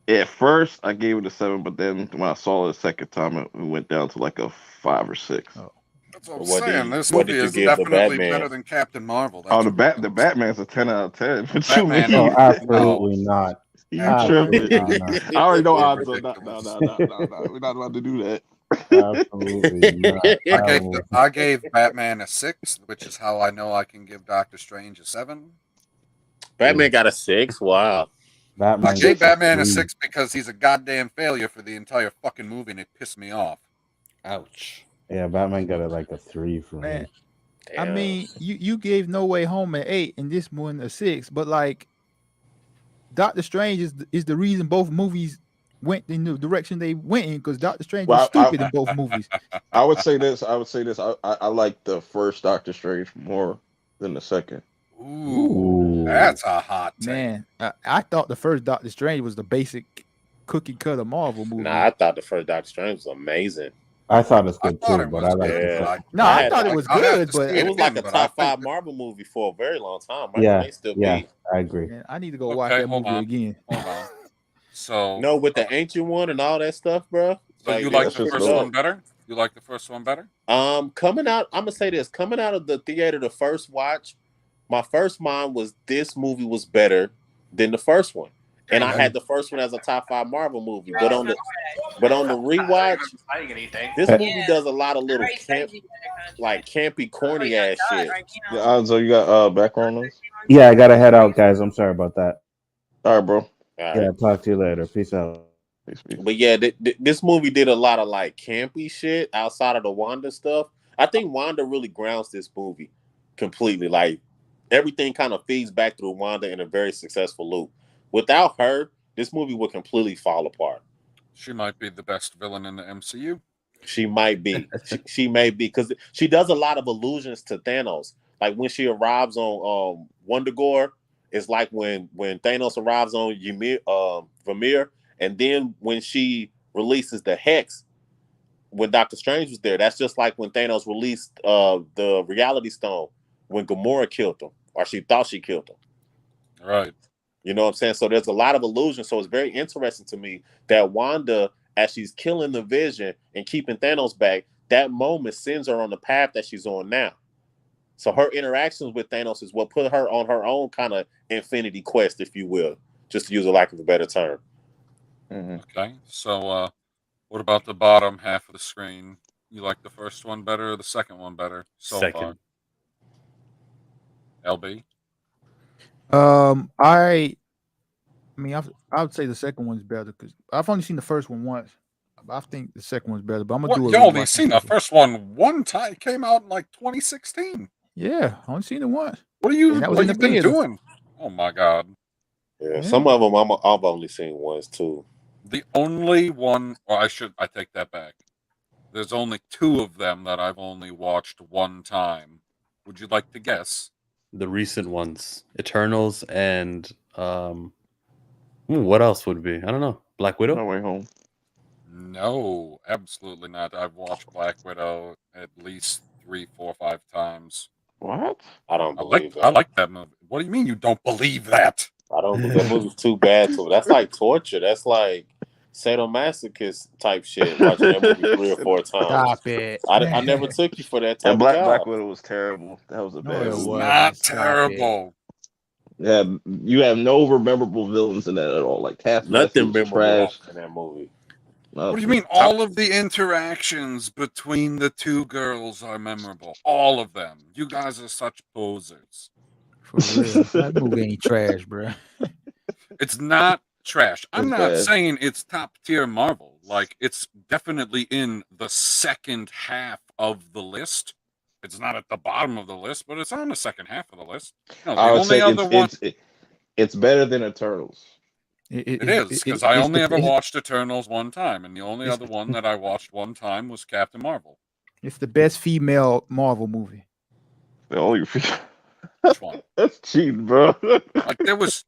at first I gave it a 7, but then when I saw it a second time, it went down to like a 5 or 6. Oh. That's what I'm What saying. This what movie did you is give the definitely Batman? better than Captain Marvel. Oh, That's the Batman's a 10 out of 10. What you Batman. Oh, mean? absolutely not. You Absolutely tripping? not. Absolutely I already know You're odds on that. No, ridiculous. no, no, no, no. We're not about to do that. Absolutely not. I gave Batman a 6, which is how I know I can give Doctor Strange a 7. Batman got a 6. Wow. Batman I gave gets a Batman a 3. 6 because he's a goddamn failure for the entire fucking movie, and it pissed me off. Ouch. Yeah, Batman got it like a 3 for Man, me. I Damn. mean, you gave No Way Home an 8 and this one a 6, but like Doctor Strange is the reason both movies went in the direction they went in because Doctor Strange was Well, stupid in both movies. I would say this. I would say this. I like the first Doctor Strange more than the second. Ooh, that's a hot take. Man, I thought the first Doctor Strange was the basic cookie cutter Marvel movie. Nah, I thought the first Doctor Strange was amazing. I thought it's I good thought too, it but was I like good, the Yeah. second. No, I I had- thought it was I'll have good, to but see It was like a but I top think 5 that- Marvel movie for a very long time. Right? Yeah, It may still yeah, be. I agree. man, I need to go watch Okay, that hold movie on. again. Hold on. So, No, with the ancient one and all that stuff, bro. so you it like was the just first dope. one better? You like the first one better? Coming out, I'm gonna say this. Coming out of the theater, the first watch, my first mind was this movie was better than the first one, and I had the first one as a top 5 Marvel movie. But on the rewatch, this movie does a lot of little campy, corny ass shit. Yeah, Alonzo, you got background noise? Yeah, I gotta head out, guys. I'm sorry about that. All right, bro. All right. Yeah, talk to you later. Peace out. Peace, peace. But yeah, this movie did a lot of like campy shit outside of the Wanda stuff. I think Wanda really grounds this movie completely. Like everything kind of feeds back through Wanda in a very successful loop. Without her, this movie would completely fall apart. She might be the best villain in the MCU. She might be. she may be because she does a lot of allusions to Thanos. Like when she arrives on Wundagore, it's like when Thanos arrives on Vermeer, and then when she releases the Hex, when Doctor Strange was there, that's just like when Thanos released the Reality Stone when Gamora killed him, or she thought she killed him. Right. You know what I'm saying? So there's a lot of illusions. So it's very interesting to me that Wanda, as she's killing the Vision and keeping Thanos back, that moment sends her on the path that she's on now. So her interactions with Thanos is what put her on her own kind of infinity quest, if you will, just to use a lack of a better term. Okay. So, what about the bottom half of the screen? You like the first one better or the second one better so Second. far? LB? I mean, I would say the second one's better because I've only seen the first one once. I think the second one's better, but I'm gonna do What? a You only rewatch seen the and stuff. first one one time? It came out in like 2016. Yeah, I only seen it once. What are you? And that was What in you the been theater. doing? Oh my god! Yeah, Yeah. some of them I've only seen once too. The only one, or I take that back. There's only 2 of them that I've only watched one time. Would you like to guess? The recent ones, Eternals, and what else would be? I don't know. Black Widow. No Way Home. No, absolutely not. I've watched Black Widow at least 3, 4, 5 times. What? I don't I believe like that. that movie. What do you mean you don't believe that? I don't believe that movie's too bad to me. That's like torture. That's like sadomasochist type shit. Watching that movie 3 or 4 times. Stop it. I never took you for that type And of Black job. Widow was terrible. That was a No, bad it It's movie. wasn't. not Stop terrible. Yeah, you have no memorable villains in that at all. Like half Nothing message, memorable trash. in that movie. What do you mean? All of the interactions between the 2 girls are memorable. All of them. You guys are such posers. For real, that movie ain't trash, bro. It's not trash. I'm It's not bad. saying it's top tier Marvel. Like, it's definitely in the second half of the list. It's not at the bottom of the list, but it's on the second half of the list. No, the I would only say other one. it's better than Eternals. It is, because I only ever watched Eternals one time, and the only other one that I watched one time was Captain Marvel. It's the best female Marvel movie. The only Which one? That's cheating, bro. Like there was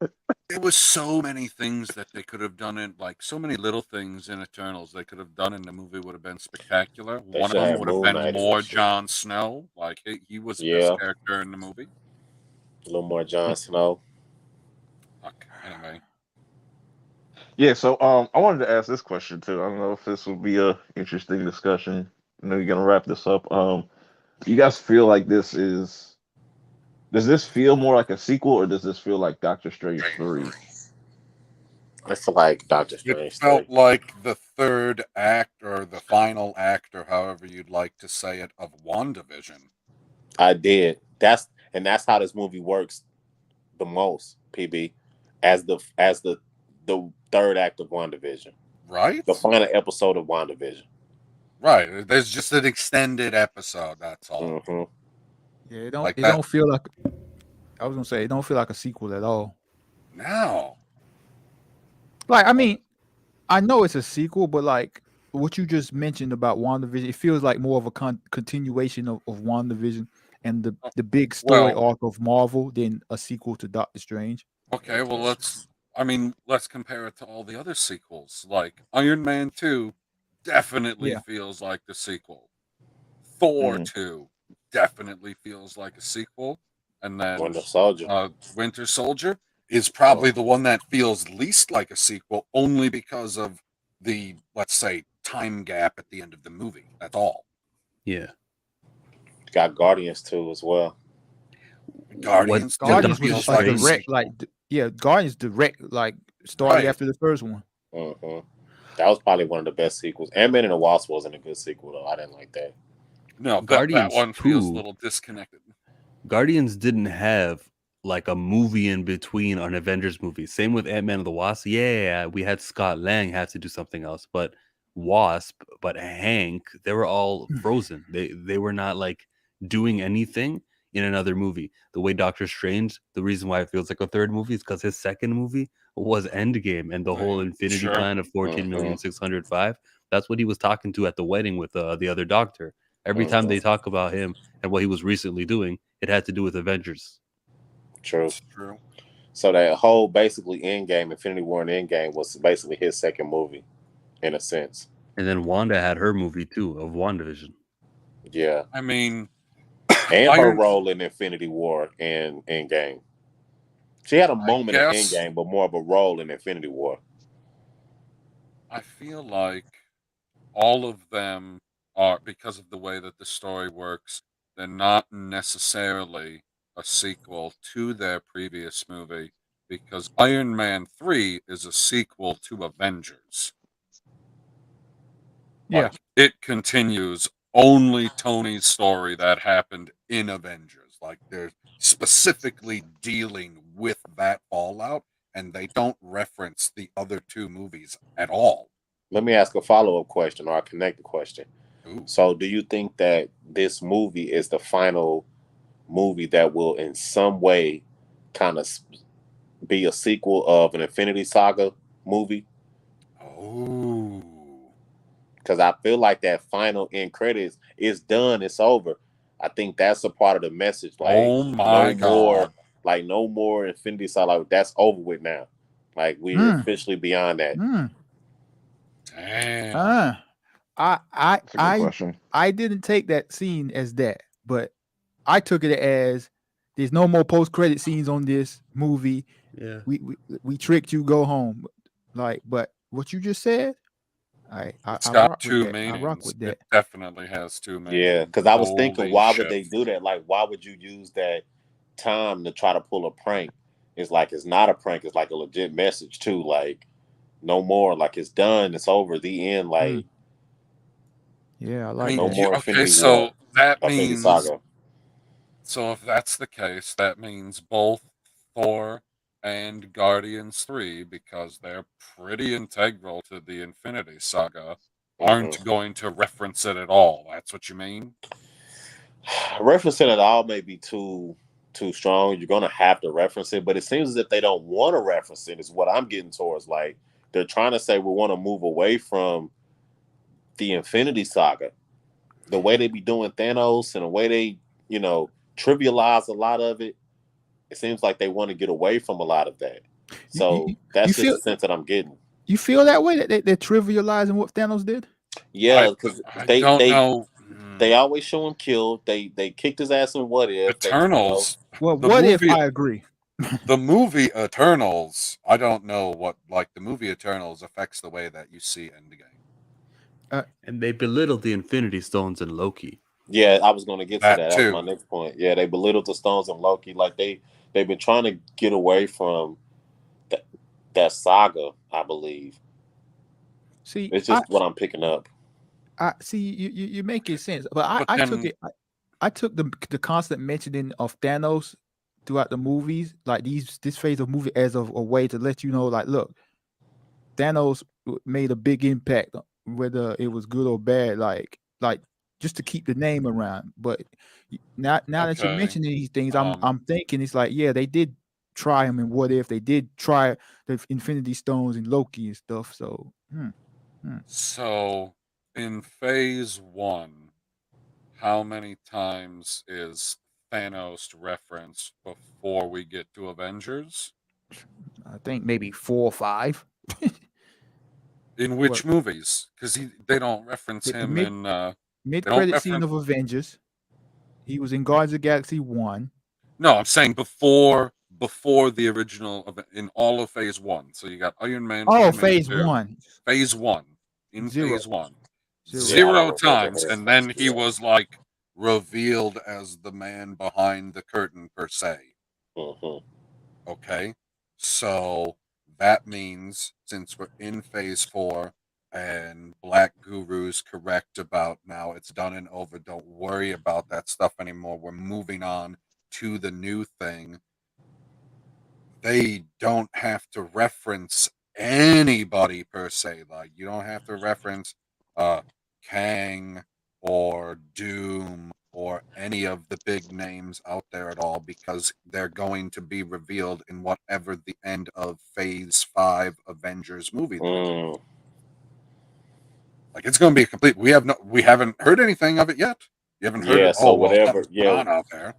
so many things that they could have done in, like so many little things in Eternals they could have done, and the movie would have been spectacular. They One of should them have would have Moon been Knight in more that shit. Jon Snow. Like he was the Yeah. best character in the movie. A little more Jon Snow. Okay, anyway. Yeah, so I wanted to ask this question too. I don't know if this will be a interesting discussion. I know you're gonna wrap this up. you guys feel like this is? Does this feel more like a sequel, or does this feel like Doctor Strange 3? I feel like Doctor It Strange 3. felt like the third act or the final act or however you'd like to say it of WandaVision. I did. That's how this movie works the most, PB, as the third act of WandaVision. Right? The final episode of WandaVision. Right. There's just an extended episode, that's all. Mm-hmm. Yeah, it don't Like it that. don't feel like I was gonna say it don't feel like a sequel at all. No. Like, I mean, I know it's a sequel, but like what you just mentioned about WandaVision, it feels like more of a continuation of WandaVision and the big story Well, arc of Marvel than a sequel to Doctor Strange. okay, well let's compare it to all the other sequels. Like Iron Man 2 definitely Yeah. feels like the sequel. Thor Mhm. 2 definitely feels like a sequel. And then Winter Soldier. Winter Soldier is probably the one that feels least like a sequel, only because of the, let's say, time gap at the end of the movie. That's all. Yeah. Got Guardians 2 as well. Guardians Guardians feels was like a direct, sequel. like Guardians direct, like started Right. after the first one. Mm-hmm. That was probably one of the best sequels. Ant-Man and the Wasp wasn't a good sequel though. I didn't like that. No, that Guardians one feels a 2 little disconnected. Guardians didn't have like a movie in between an Avengers movie. Same with Ant-Man and the Wasp. Yeah, we had Scott Lang have to do something else, but Hank, they were all frozen. They were not like doing anything in another movie. The way Doctor Strange, the reason why it feels like a third movie is because his second movie was Endgame and the whole Infinity Sure. Plan of 14,605,000. That's what he was talking to at the wedding with the other doctor. Every time they talk about him and what he was recently doing, it had to do with Avengers. True. That's true. So that whole basically Endgame, Infinity War and Endgame was basically his second movie, in a sense. And then Wanda had her movie too of WandaVision. Yeah. I mean, And her role in Infinity War and Endgame. She had a moment in Endgame, but more of a role in Infinity War. I feel like all of them are, because of the way that the story works, they're not necessarily a sequel to their previous movie, because Iron Man 3 is a sequel to Avengers. Yeah. Like, it continues only Tony's story that happened in Avengers. Like, they're specifically dealing with that fallout, and they don't reference the other two movies at all. Let me ask a follow-up question or a connected question. Ooh. So do you think that this movie is the final movie that will in some way kind of be a sequel of an Infinity Saga movie? Oh. Because I feel like that final end credits is done. It's over. I think that's a part of the message. Like, oh my God. No more Infinity Saga. Like, that's over with now. Like, we're officially beyond that. Damn. That's a good question. I didn't take that scene as that, but I took it as there's no more post-credit scenes on this movie. Yeah. We tricked you, go home. Like, but what you just said, It's I got rock two with that. I rock meanings. with that. It definitely has two meanings. Yeah, because I was thinking, Holy why shit. would they do that? Like, why would you use that time to try to pull a prank? It's like, it's not a prank. It's like a legit message too. Like, no more. Like, it's done. It's over. The end. Like, yeah, I like no that. more Okay, Infinity so War. that Infinity means, Saga. so if that's the case, that means both Thor and Guardians 3, because they're pretty integral to the Infinity Saga, aren't going to reference it at all. That's what you mean? Referencing it all may be too strong. You're gonna have to reference it, but it seems as if they don't want to reference it. Is what I'm getting towards. Like, they're trying to say we want to move away from the Infinity Saga. The way they be doing Thanos and the way they, trivialize a lot of it. It seems like they want to get away from a lot of that. So that's just the sense that I'm getting. You feel that way, that they're trivializing what Thanos did? Yeah, because I don't know. They always show him killed. They kicked his ass in What If. Eternals. Well, What If, I agree. The movie Eternals, I don't know what, like, the movie Eternals affects the way that you see Endgame. And they belittled the Infinity Stones in Loki. Yeah, I was going to get to That that. That was my too. next point. Yeah, they belittled the Stones and Loki. Like they've been trying to get away from that that saga. I believe See, it's just what I'm picking up. I see you making sense, but But I took then, it. I took the constant mentioning of Thanos throughout the movies, like this phase of movie, as of a way to let you know, like, look, Thanos made a big impact, whether it was good or bad, like just to keep the name around. But now that you're okay, mentioning these things, um, I'm thinking it's like, yeah, they did try him, and what if they did try the Infinity Stones and Loki and stuff? So, hmm. so in phase one, how many times is Thanos referenced before we get to Avengers? I think maybe 4 or 5. In What which movies? Because they don't reference the him in. mid They don't credit scene reference. of Avengers? He was in Guardians of the Galaxy 1. No, I'm saying before the original of in all of phase one. So you got Iron Man, Oh, Iron Man phase 2, 1. phase one. In Zero. phase one, Zero. Yeah, I zero don't remember times, him. and then he Yeah. was like revealed as the man behind the curtain per se. Hmm. Okay, so that means since we're in phase four and Black Guru's correct about now it's done and over, don't worry about that stuff anymore. We're moving on to the new thing. They don't have to reference anybody per se. Like you don't have to reference Kang or Doom or any of the big names out there at all because they're going to be revealed in whatever the end of phase 5 Avengers movie they're doing. Mm. Like it's going to be a complete we haven't heard anything of it yet. You haven't heard Yeah. it. So Oh, well, whatever. something's going Yeah. on out there.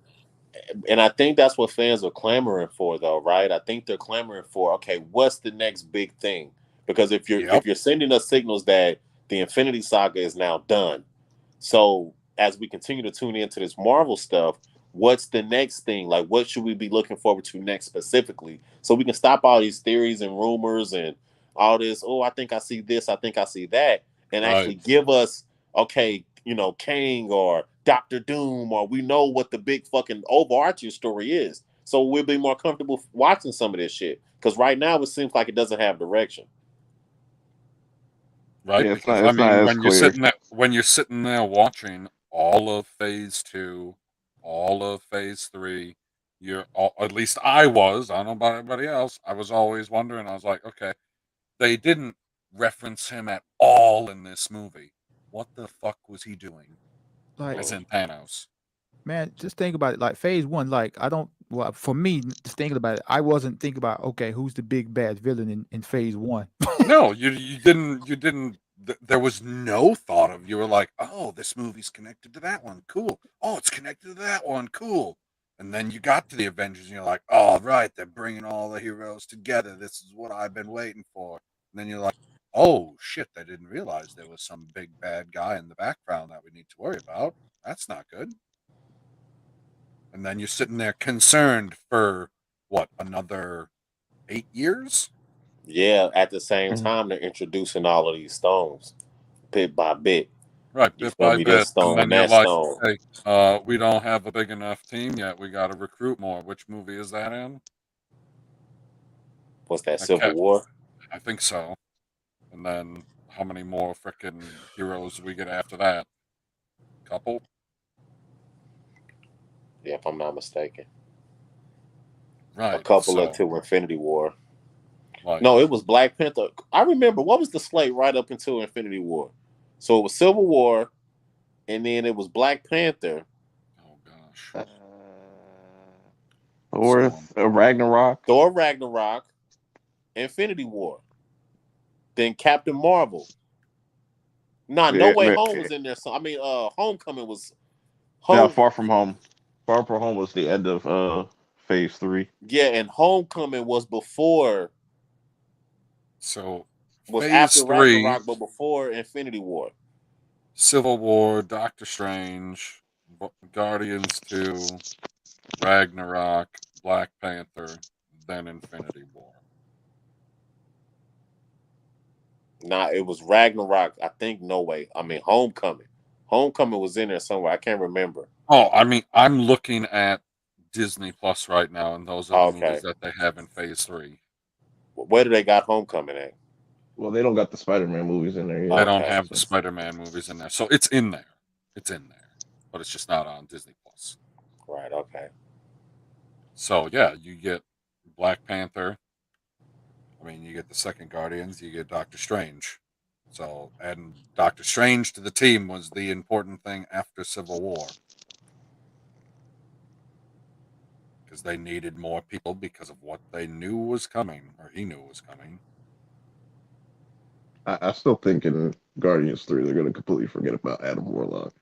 And I think that's what fans are clamoring for, though, right? I think they're clamoring for, okay, what's the next big thing? Because Yep. if you're sending us signals that the Infinity Saga is now done, so as we continue to tune into this Marvel stuff, what's the next thing? Like, what should we be looking forward to next specifically? So we can stop all these theories and rumors and all this. Oh, I think I see this. I think I see that, and Right. actually give us, okay, Kang or Doctor Doom, or we know what the big fucking overarching story is. So we'll be more comfortable watching some of this shit. Because right now it seems like it doesn't have direction. Right, Yeah, because I it's not mean as clear. when you're sitting there watching all of phase 2, all of phase 3, at least I was, I don't know about everybody else, I was always wondering, I was like, okay, they didn't reference him at all in this movie. What the fuck was he doing? Like, As in Thanos. man, just think about it. Like phase 1, like I don't. Well, for me, just thinking about it, I wasn't thinking about, okay, who's the big bad villain in phase 1. No, you didn't there was no thought of you were like, "Oh, this movie's connected to that one. Cool. Oh, it's connected to that one. Cool." And then you got to the Avengers and you're like, "Oh, right, they're bringing all the heroes together. This is what I've been waiting for." And then you're like, "Oh, shit, I didn't realize there was some big bad guy in the background that we need to worry about. That's not good." And then you're sitting there concerned for what, another 8 years? Yeah, at the same Mhm. time they're introducing all of these stones bit by bit. Right, You bit feel by me? This bit, and stone, then you're that like, stone. "Okay, we don't have a big enough team yet. We got to recruit more." Which movie is that in? What's that? I Civil kept, War? I think so. And then how many more freaking heroes do we get after that? Couple, Yeah, if I'm not mistaken. A right? couple So, until Infinity War. like, No, it was Black Panther. I remember what was the slate right up until Infinity War. So it was Civil War, and then it was Black Panther, oh gosh. Uh, So, Thor, Ragnarok. Thor Ragnarok, Infinity War, then Captain Marvel. Nah, No Yeah, Way Home was in there. So I mean, Homecoming was now home. Far From Home. Far From Home was the end of phase 3. Yeah, and Homecoming so was phase after three, Ragnarok, but before Infinity War. Civil War, Doctor Strange, Guardians 2, Ragnarok, Black Panther, then Infinity War. Nah, it was Ragnarok. I think No Way. I mean Homecoming. Homecoming was in there somewhere. I can't remember. Oh, I mean, I'm looking at Disney Plus right now, and those are the Okay. movies that they have in Phase 3. Where do they got Homecoming at? Well, they don't got the Spider-Man movies in there They yet. don't Okay. have the Spider-Man movies in there, so it's in there. It's in there, but it's just not on Disney Plus. Right. Okay. So yeah, you get Black Panther. I mean, you get the second Guardians. You get Doctor Strange. So adding Doctor Strange to the team was the important thing after Civil War. Because they needed more people because of what they knew was coming, or he knew was coming. I still think in Guardians 3 they're gonna completely forget about Adam Warlock.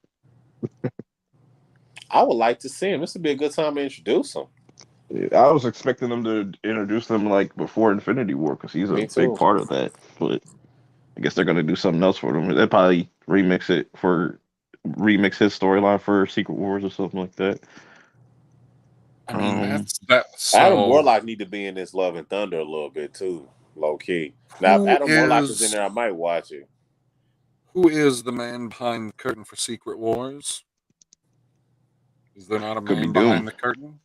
I would like to see him. This would be a good time to introduce him. I was expecting them to introduce them like before Infinity War because he's a Me big too. part of that. But I guess they're gonna do something else for them. They'll probably remix his storyline for Secret Wars or something like that. I mean, Um, that's Adam so. Warlock need to be in this Love and Thunder a little bit too, low key. Now, if Who Adam Warlock is in is there, I might watch it. who is the man behind the curtain for Secret Wars? Is there not a could be man Doom. behind the curtain?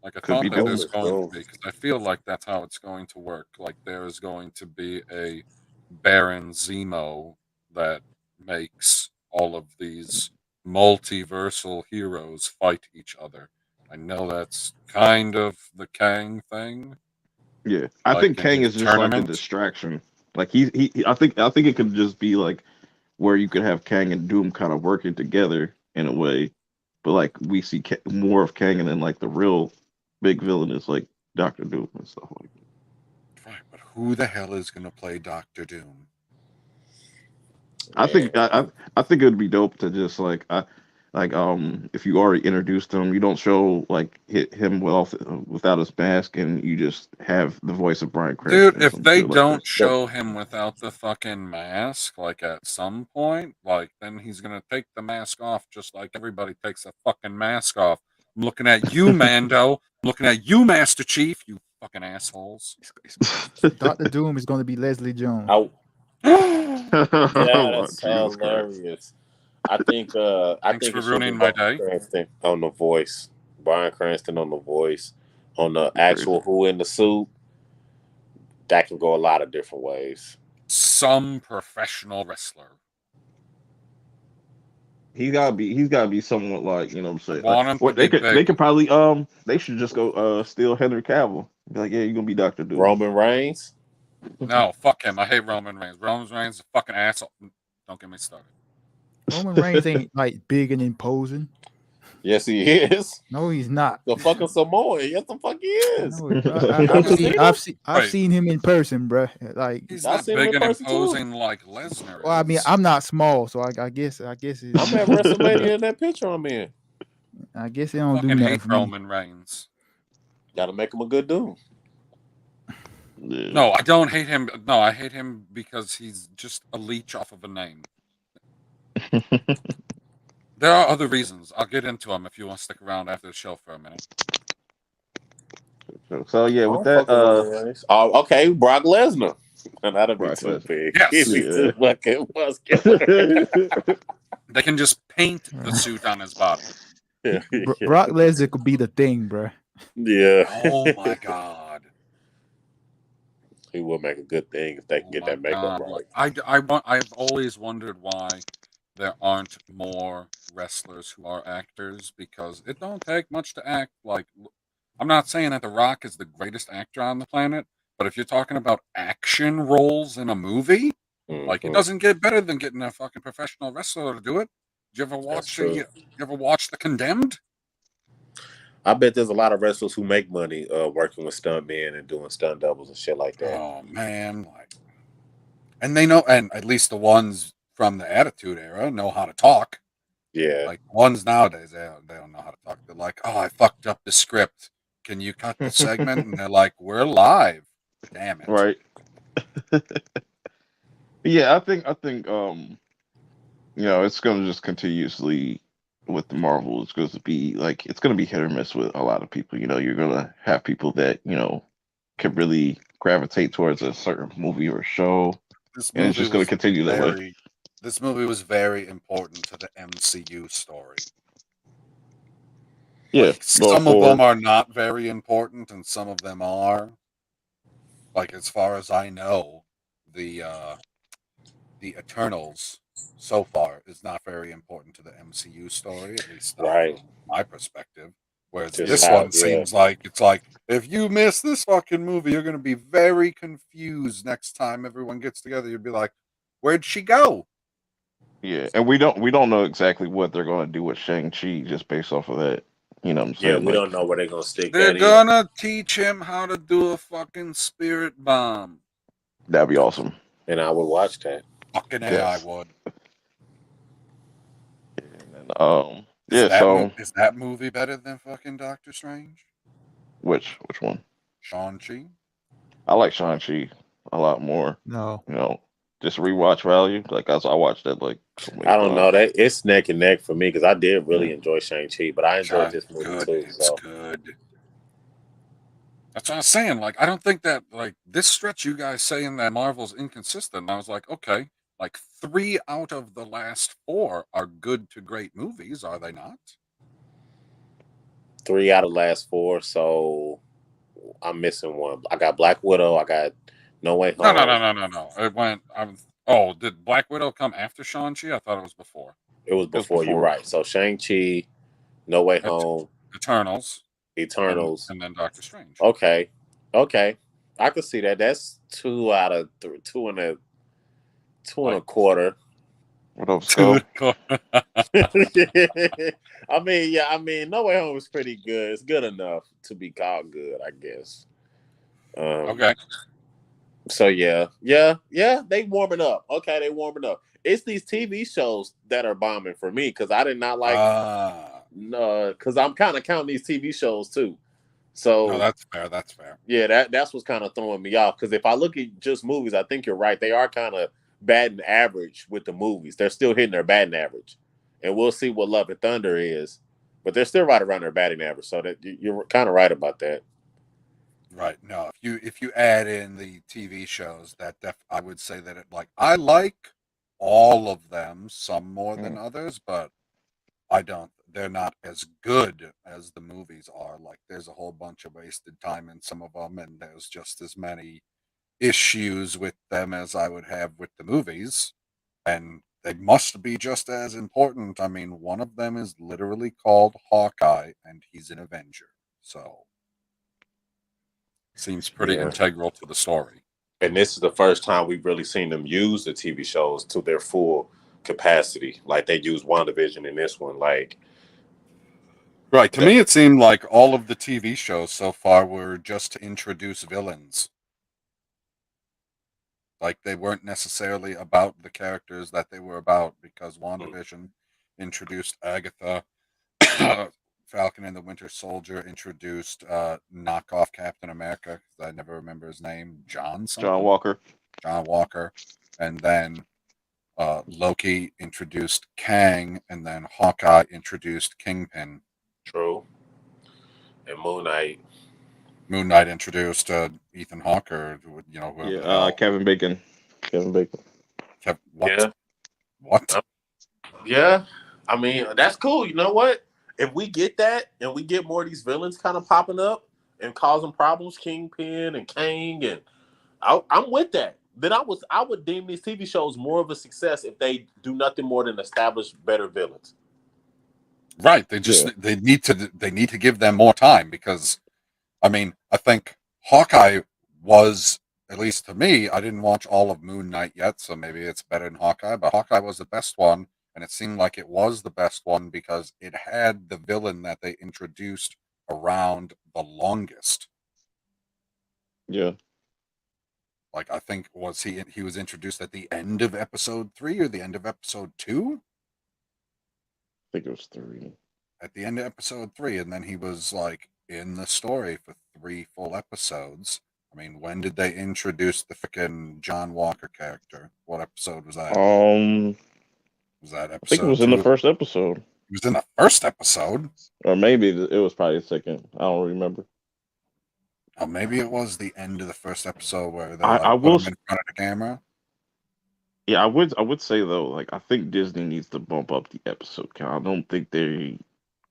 Like I Could be thought that Doom. there's going Doom. to be, because I feel like that's how it's going to work. Like there is going to be a Baron Zemo that makes all of these multiversal heroes fight each other. I know that's kind of the Kang thing. Yeah, I Like think in Kang his is just like the tournament. distraction. Like I think it could just be like where you could have Kang and Doom kind of working together in a way, but like we see more of Kang, and then like the real big villain is like Doctor Doom and stuff like that. Right, but who the hell is going to play Doctor Doom? I think Yeah. I think it would be dope to just if you already introduced him, you don't show like him without his mask, and you just have the voice of Bryan Dude, Cranston, if some they shit like don't that. show him without the fucking mask, like at some point, like then he's gonna take the mask off just like everybody takes a fucking mask off. I'm looking at you, Mando. I'm looking at you, Master Chief, you fucking assholes. Doctor Doom is going to be Leslie Jones. Yeah, Oh, that's Jesus Christ. hilarious. I think Thanks for it should be ruining my Bryan day. Cranston on the voice. Bryan Cranston on the voice. On the Crazy. actual who in the suit. That can go a lot of different ways. Some professional wrestler. He's gotta be somewhat like, you know what I'm I saying. want him to What be they big. could probably they should just go steal Henry Cavill. Be like, yeah, you're gonna be Doctor Doom. Roman Reigns. No, fuck him. I hate Roman Reigns. Roman Reigns is a fucking asshole. Don't get me started. Roman Reigns ain't like big and imposing. Yes, he is. No, he's not. The fucking Samoan. Yes, the fuck he is. No, I've Wait. seen him in person, bruh. Like, He's I've not seen him big in and person, too. imposing like Lesnar well, I mean, is. I'm not small, so I guess I'm it's, at WrestleMania in that picture I'm in. I guess it don't do fucking nothing hate for me. Roman Reigns. Gotta make him a good dude. Yeah. No, I don't hate him. No, I hate him because he's just a leech off of a name. There are other reasons. I'll get into them if you want to stick around after the show for a minute. So yeah, I with don't that, fuck with Roman Reigns. Oh, okay, Brock Lesnar. And that'll be Brock too Lesnar. big. Yes. He'd be Yeah. too fucking muscular. They can just paint the suit on his body. Brock Lesnar could be the thing, bruh. Yeah. Oh my god. He will make a good thing if they can get that makeup right. I've always wondered why there aren't more wrestlers who are actors, because it don't take much to act. Like, I'm not saying that The Rock is the greatest actor on the planet, but if you're talking about action roles in a movie, like, it doesn't get better than getting a fucking professional wrestler to do it. Did you ever watch true. you ever watch The Condemned? I bet there's a lot of wrestlers who make money working with stunt men and doing stunt doubles and shit like that. Oh man, like, and they know, and at least the ones from the Attitude Era know how to talk. Yeah. Like, ones nowadays, they don't know how to talk. They're like, "Oh, I fucked up the script. Can you cut the segment?" And they're like, "We're live." Damn it! Right. Yeah, I think it's gonna just continuously with the Marvel. It's going to be like it's gonna be hit or miss with a lot of people. You're gonna have people that can really gravitate towards a certain movie or show, This and it's movie just gonna was continue that way. This movie was very important to the MCU story. Yeah, Like going some of forward. them are not very important, and some of them are. Like as far as I know, the Eternals so far is not very important to the MCU story, at least Right. from my perspective. Whereas Just this Yeah. how, one yeah. seems like it's like if you miss this fucking movie, you're gonna be very confused next time everyone gets together. You'll be like, "Where'd she go?" Yeah, and we don't know exactly what they're going to do with Shang-Chi just based off of that. You know what I'm Yeah, saying? we don't Like know where they're gonna stick They're that in. gonna teach him how to do a fucking spirit bomb. that'd be awesome. And I would watch that. Fucking A, I Yes. would. And, yeah, so Is that movie better than fucking Doctor Strange? which one? Shang-Chi? I like Shang-Chi a lot more. No. You know, just rewatch value. Like I watched that like so many I don't know, times. that it's neck and neck for me because I did Yeah. really enjoy Shang-Chi, but I enjoyed this movie Good. too. It's So good. That's what I was saying. Like, I don't think that like this stretch you guys saying that Marvel's inconsistent. I was like, okay, like 3 out of the last 4 are good to great movies, are they not? 3 out of the last 4, so I'm missing one. I got Black Widow, I got No Way No, no, Home. no, no, no, no. It went. Oh, did Black Widow come after Shang-Chi? I thought it was before. It was It was before, you're before. right. So Shang-Chi, No Way Et- Home, Eternals, Eternals. and then Doctor Strange. Okay. Okay. I could see that. That's 2 out of 3, two and a Like quarter. What up, to Skull? I mean, yeah, I mean, No Way Home is pretty good. It's good enough to be called good, I guess. okay. So yeah, they warming up. Okay, they warming up. It's these TV shows that are bombing for me because I did not like. Ah, No, because I'm kind of counting these TV shows too. no, So that's fair. That's fair. yeah, that's what's kind of throwing me off. Because if I look at just movies, I think you're right. They are kind of batting average with the movies. They're still hitting their batting average, and we'll see what Love and Thunder is. But they're still right around their batting average. So that you're kind of right about that. Right. No, if you add in the TV shows, I would say that I like all of them, some more than Mm. others, but I don't. They're not as good as the movies are. Like there's a whole bunch of wasted time in some of them, and there's just as many issues with them as I would have with the movies, and they must be just as important. I mean, one of them is literally called Hawkeye, and he's an Avenger, so seems pretty Yeah. integral to the story. And this is the first time we've really seen them use the TV shows to their full capacity. Like they used WandaVision in this one. Like Right. To that, me, it seemed like all of the TV shows so far were just to introduce villains. Like they weren't necessarily about the characters that they were about because WandaVision introduced Agatha, Falcon and the Winter Soldier introduced knockoff Captain America. I never remember his name, John John something, Walker. John Walker, and then Loki introduced Kang, and then Hawkeye introduced Kingpin. true. And Moon Knight. Moon Knight introduced Ethan Hawke, or whoever Yeah, the hell. Kevin Bacon. Kevin Bacon. What? Yeah. What? Yeah. I mean, that's cool. You know what? If we get that and we get more of these villains kind of popping up and causing problems, Kingpin and Kang, and I'm with that. Then I would deem these TV shows more of a success if they do nothing more than establish better villains. Right. Yeah. They need to give them more time because I mean I think Hawkeye was, at least to me, I didn't watch all of Moon Knight yet, so maybe it's better than Hawkeye, but Hawkeye was the best one, and it seemed like it was the best one because it had the villain that they introduced around the longest. Yeah. Like I think he was introduced at the end of episode 3 or the end of episode 2? I think it was 3. At the end of episode 3, and then he was like in the story for 3 full episodes. I mean, when did they introduce the freaking John Walker character? What episode was that? Was that I think it episode was in the 2? first episode, He was in the first episode. or maybe it was probably the second. I don't remember. Oh, maybe it was the end of the first episode where they I like put will. him in front of the camera. Yeah, I would say though, like I think Disney needs to bump up the episode count. I don't think they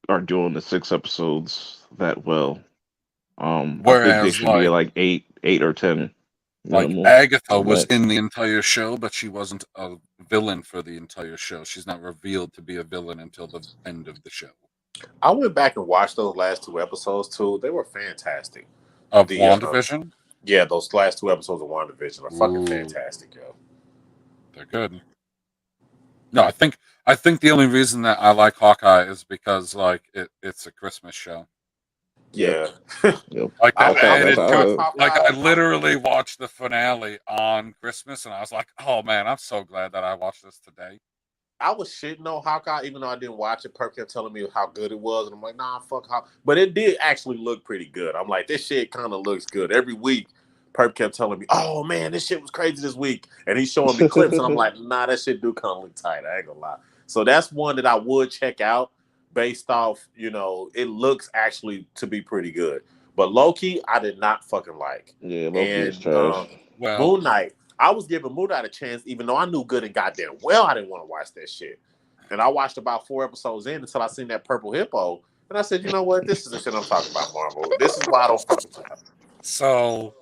are doing the 6 episodes that well. I think they Whereas, should be like eight or 10 like minimal Agatha was max. in the entire show, but she wasn't a villain for the entire show. She's not revealed to be a villain until the end of the show. I went back and watched those last 2 episodes too. They were fantastic. Of The WandaVision? Yeah, those last 2 episodes of WandaVision are fucking Ooh, fantastic, yo. they're good. No, I think the only reason that I like Hawkeye is because like it's a Christmas show. Yep, Yeah. yep. Like I, that That's how I added that's didn't to watch it. how. Like Hawkeye. I literally watched the finale on Christmas, and I was like, "Oh man, I'm so glad that I watched this today." I was shitting on Hawkeye, even though I didn't watch it. Perk kept telling me how good it was, and I'm like, nah, fuck Hawkeye. But it did actually look pretty good. I'm like, this shit kind of looks good. Every week, Perk kept telling me, oh man, this shit was crazy this week. And he's showing me clips, and I'm like, nah, that shit do kind of look tight. I ain't gonna lie. So that's one that I would check out based off, it looks actually to be pretty good. But Loki, I did not fucking like. Yeah, Loki is And trash. Well, Moon Knight, I was giving Moon Knight a chance, even though I knew good and goddamn well I didn't want to watch that shit. And I watched about 4 episodes in until I seen that purple hippo. And I said, you know what? This is the shit I'm talking about, Marvel. This is why I don't fucking with them. so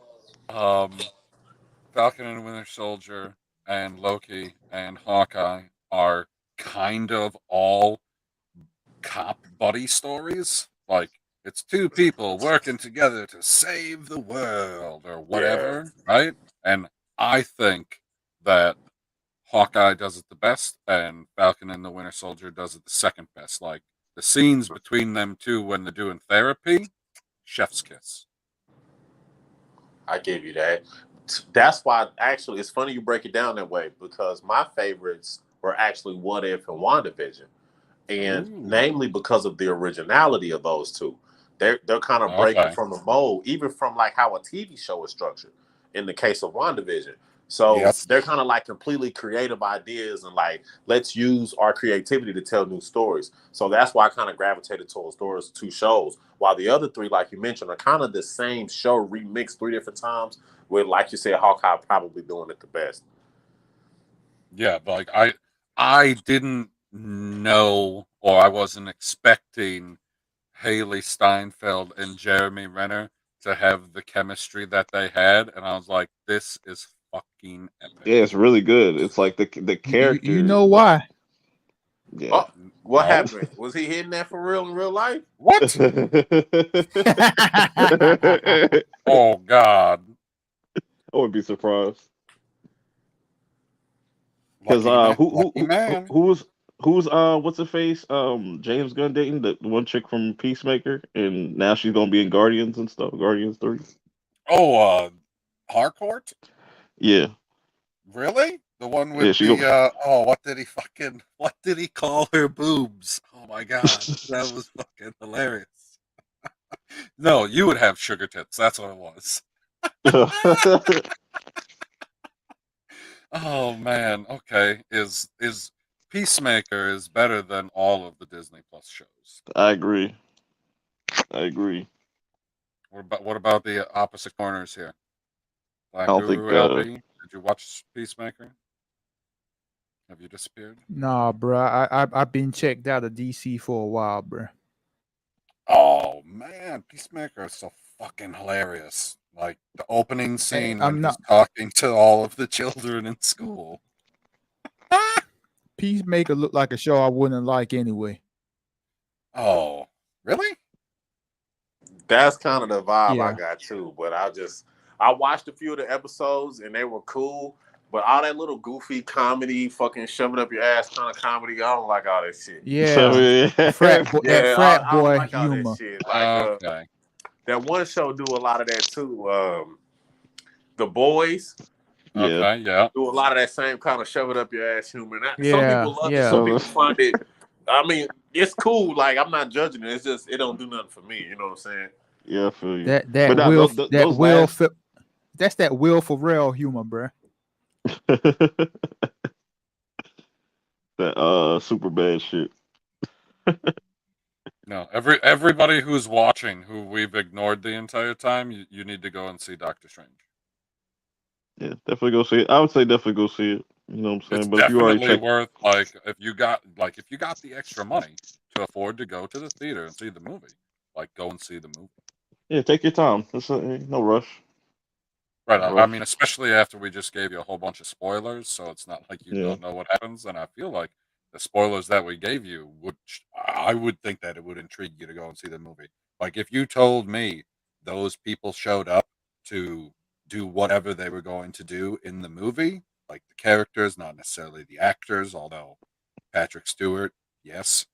Falcon and Winter Soldier and Loki and Hawkeye are kind of all cop buddy stories. Like it's two people working together to save the world or Yeah. whatever, right? And I think that Hawkeye does it the best, and Falcon and the Winter Soldier does it the second best. Like the scenes between them two when they're doing therapy, chef's kiss. I gave you that. That's why, actually, it's funny you break it down that way because my favorites were actually What If and WandaVision. And Ooh, namely because of the originality of those two. They're kind of breaking okay. from the mold, even from like how a TV show is structured in the case of WandaVision. So Yes. they're kind of like completely creative ideas and like let's use our creativity to tell new stories. So that's why I kind of gravitated towards those two shows. While the other three, like you mentioned, are kind of the same show remixed 3 different times, with like you said, Hawkeye probably doing it the best. Yeah, but like I didn't know or I wasn't expecting Haley Steinfeld and Jeremy Renner to have the chemistry that they had, and I was like, this is fucking epic. Yeah, it's really good. It's like the You character, know like, why? yeah. Oh, what No? happened? Was he hitting that for real in real life? What? I Oh God. wouldn't be surprised because Lucky man. who Lucky man. who's what's her face James Gunn dating the one chick from Peacemaker, and now she's gonna be in Guardians and stuff. Guardians 3. Oh, Harcourt? Yeah, Really? The one yeah. with She go. the what did he call her boobs? Oh my God. That was fucking hilarious. No, you would have sugar tits. That's what it was. Oh man. Okay. Is Peacemaker is better than all of the Disney Plus shows. I agree. I agree. What about the opposite corners here? I Black don't Guru think. LB, did you watch Peacemaker? Have you disappeared? Nah, bro. I've been checked out of DC for a while, bro. Oh man, Peacemaker is so fucking hilarious. Like the opening Hey, scene when I'm he's not talking to all of the children in school. Peacemaker. Look like a show I wouldn't like anyway. Oh, really? That's kind of the vibe I Yeah. got too. But I watched a few of the episodes and they were cool. But all that little goofy comedy, fucking shove it up your ass kind of comedy, I don't like all that shit. So Yeah. yeah. That Yeah, frat I don't boy like all that humor. shit. Like Okay. that one show do a lot of that too. The Boys Yeah. Okay, yeah. do a lot of that same kind of shove it up your ass humor. Some Yeah, people love it, yeah. some So people find it. I mean, it's cool. Like I'm not judging it. It's just it don't do nothing for me. You know what I'm saying? yeah, I feel you. That But that now will that those will last. fi- that's that Will Ferrell humor, bro. That super bad shit. No, everybody who's watching who we've ignored the entire time, you need to go and see Doctor Strange. Yeah, definitely go see it. I would say definitely go see it. You know what I'm It's saying? But if you already definitely checked, worth if you got the extra money to afford to go to the theater and see the movie, go and see the movie. yeah, take your time. No rush. Right. No I mean, rush. especially after we just gave you a whole bunch of spoilers, so it's not like you Yeah. don't know what happens. And I feel like the spoilers that we gave you I would think that it would intrigue you to go and see the movie. Like if you told me those people showed up to do whatever they were going to do in the movie, like the characters, not necessarily the actors, although Patrick Stewart, yes,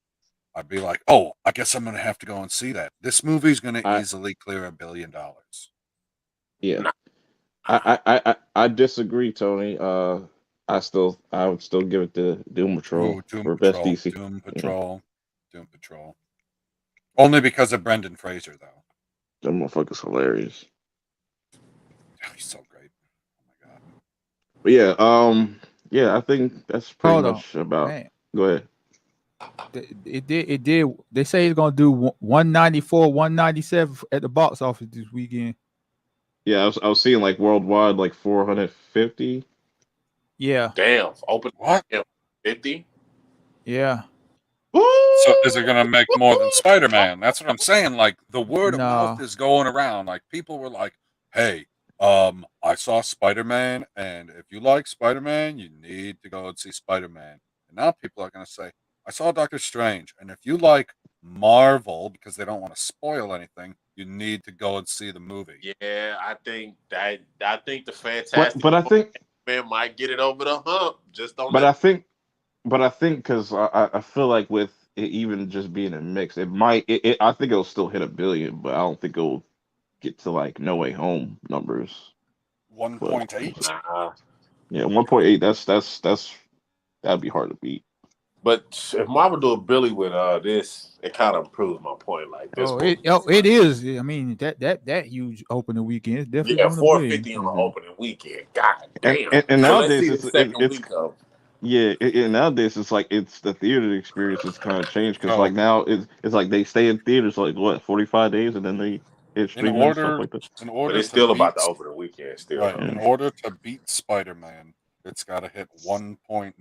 I'd be like, oh, I guess I'm going to have to go and see that. This movie's going to I easily clear $1 billion. yeah. Nah. I disagree, Tony. I would still give it to Doom Ooh, Patrol for best DC. Doom Yeah, Patrol, Doom Patrol. Only because of Brendan Fraser, though. that motherfucker's hilarious. Oh, he's so great. Oh my god. But yeah, yeah, I think that's pretty Hold on, much about. man. Go ahead. It did. They say it's gonna do 194, 197 at the box office this weekend. Yeah, I was seeing like worldwide like 450. Yeah, Damn, open What? 50. yeah. So is it gonna make more than Spider Man? That's what I'm saying. Like the word of mouth No. is going around. Like people were like, "Hey, I saw Spider Man, and if you like Spider Man, you need to go and see Spider Man." And now people are gonna say, "I saw Doctor Strange, and if you like Marvel, because they don't want to spoil anything, you need to go and see the movie." Yeah, I think the But Fantastic but I think Man might get it over the hump just on but that. I think but I think because I feel like with it even just being a mix, it might I think it'll still hit 1 billion, but I don't think it'll get to like No Way Home numbers. But 1.8. Nah. yeah, 1.8. That'd be hard to beat. But if Marvel do a Billy with this, it kind of proves my point. Like this movie, It is. I mean that huge opening weekend is definitely yeah, doing a billion. 450 on the opening weekend. God And damn. and, and So let's nowadays see the second it's week of. yeah, nowadays it's like it's the theater experience is kind of changed because So like now it's like they stay in theaters like what 45 days and then they hit in streaming and stuff order like that. in But order it's to still about the beat opening weekend, still right, though. in Yeah. order to beat Spider-Man, it's got to hit 1.9.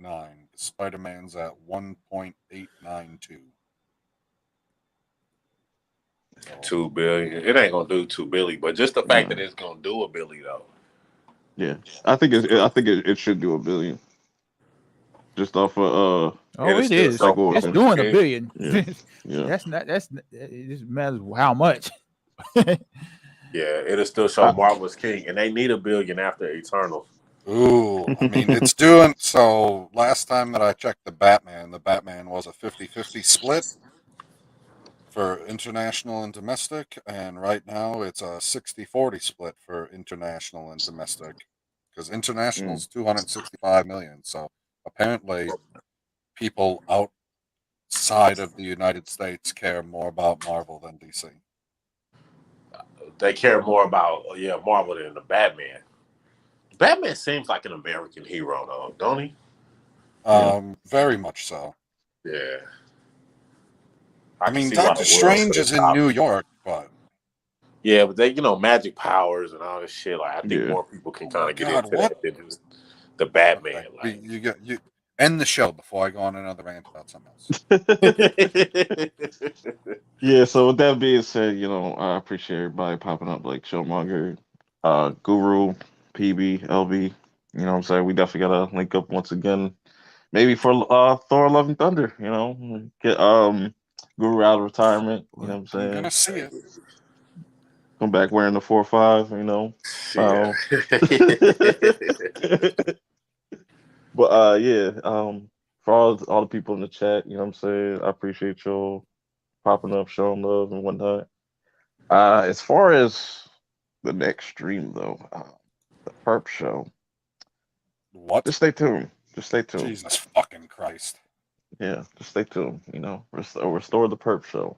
Spider-Man's at 1.892. So 2 billion. It ain't gonna do 2 billion, but just the fact that Nah. it's gonna do a billion though. Yeah, I think it should do 1 billion just off of Oh, It'll it still is. show like what was It's saying. Marvel's doing a King. billion. Yeah, yeah. It just matters how much. Yeah, it'll still show I, Marvel's King, and they need a billion after Eternals. ooh, I mean, it's doing so. Last time that I checked the Batman was a 50-50 split for international and domestic, and right now it's a 60-40 split for international and domestic because international mm, is 265 million. So apparently, people outside of the United States care more about Marvel than DC. They care more about Marvel than the Batman. Batman seems like an American hero though, don't he? yeah. Very much so. Yeah, I I can mean, see why Doctor the world Strange put it is in top. New York, but Yeah, but they magic powers and all this shit. Like I think Yeah. more people can oh kind my of get god, into what? that than just the Batman. Okay, Like, you get you end the show before I go on another rant about something else. Yeah. So with that being said, I appreciate everybody popping up like Showmonger, Guru, PB, LB. You know what I'm saying? We definitely gotta link up once again. Maybe for Thor: Love and Thunder. Get Guru out of retirement. You know what I'm I'm saying? gonna see it. Come back wearing the 4-5. yeah. Um, but yeah, for all the people in the chat, you know what I'm saying? I appreciate y'all popping up, showing love and whatnot. As far as the next stream though, the Perp Show, What? just stay tuned. Just stay tuned. Jesus fucking Christ. Yeah, just stay tuned. Restore the Perp Show.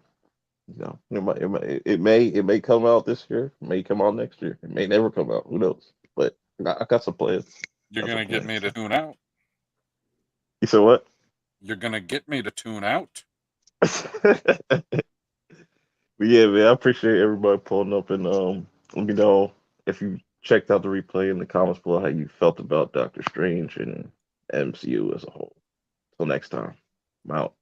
It may come out this year. It may come out next year. It may never come out. Who knows? But I got some plans. You're Got some gonna get plans. me to tune out. You said what? You're gonna get me to tune out. But yeah, man, I appreciate everybody pulling up and let me know if you checked out the replay in the comments below how you felt about Doctor Strange and MCU as a whole. Till next time, I'm out.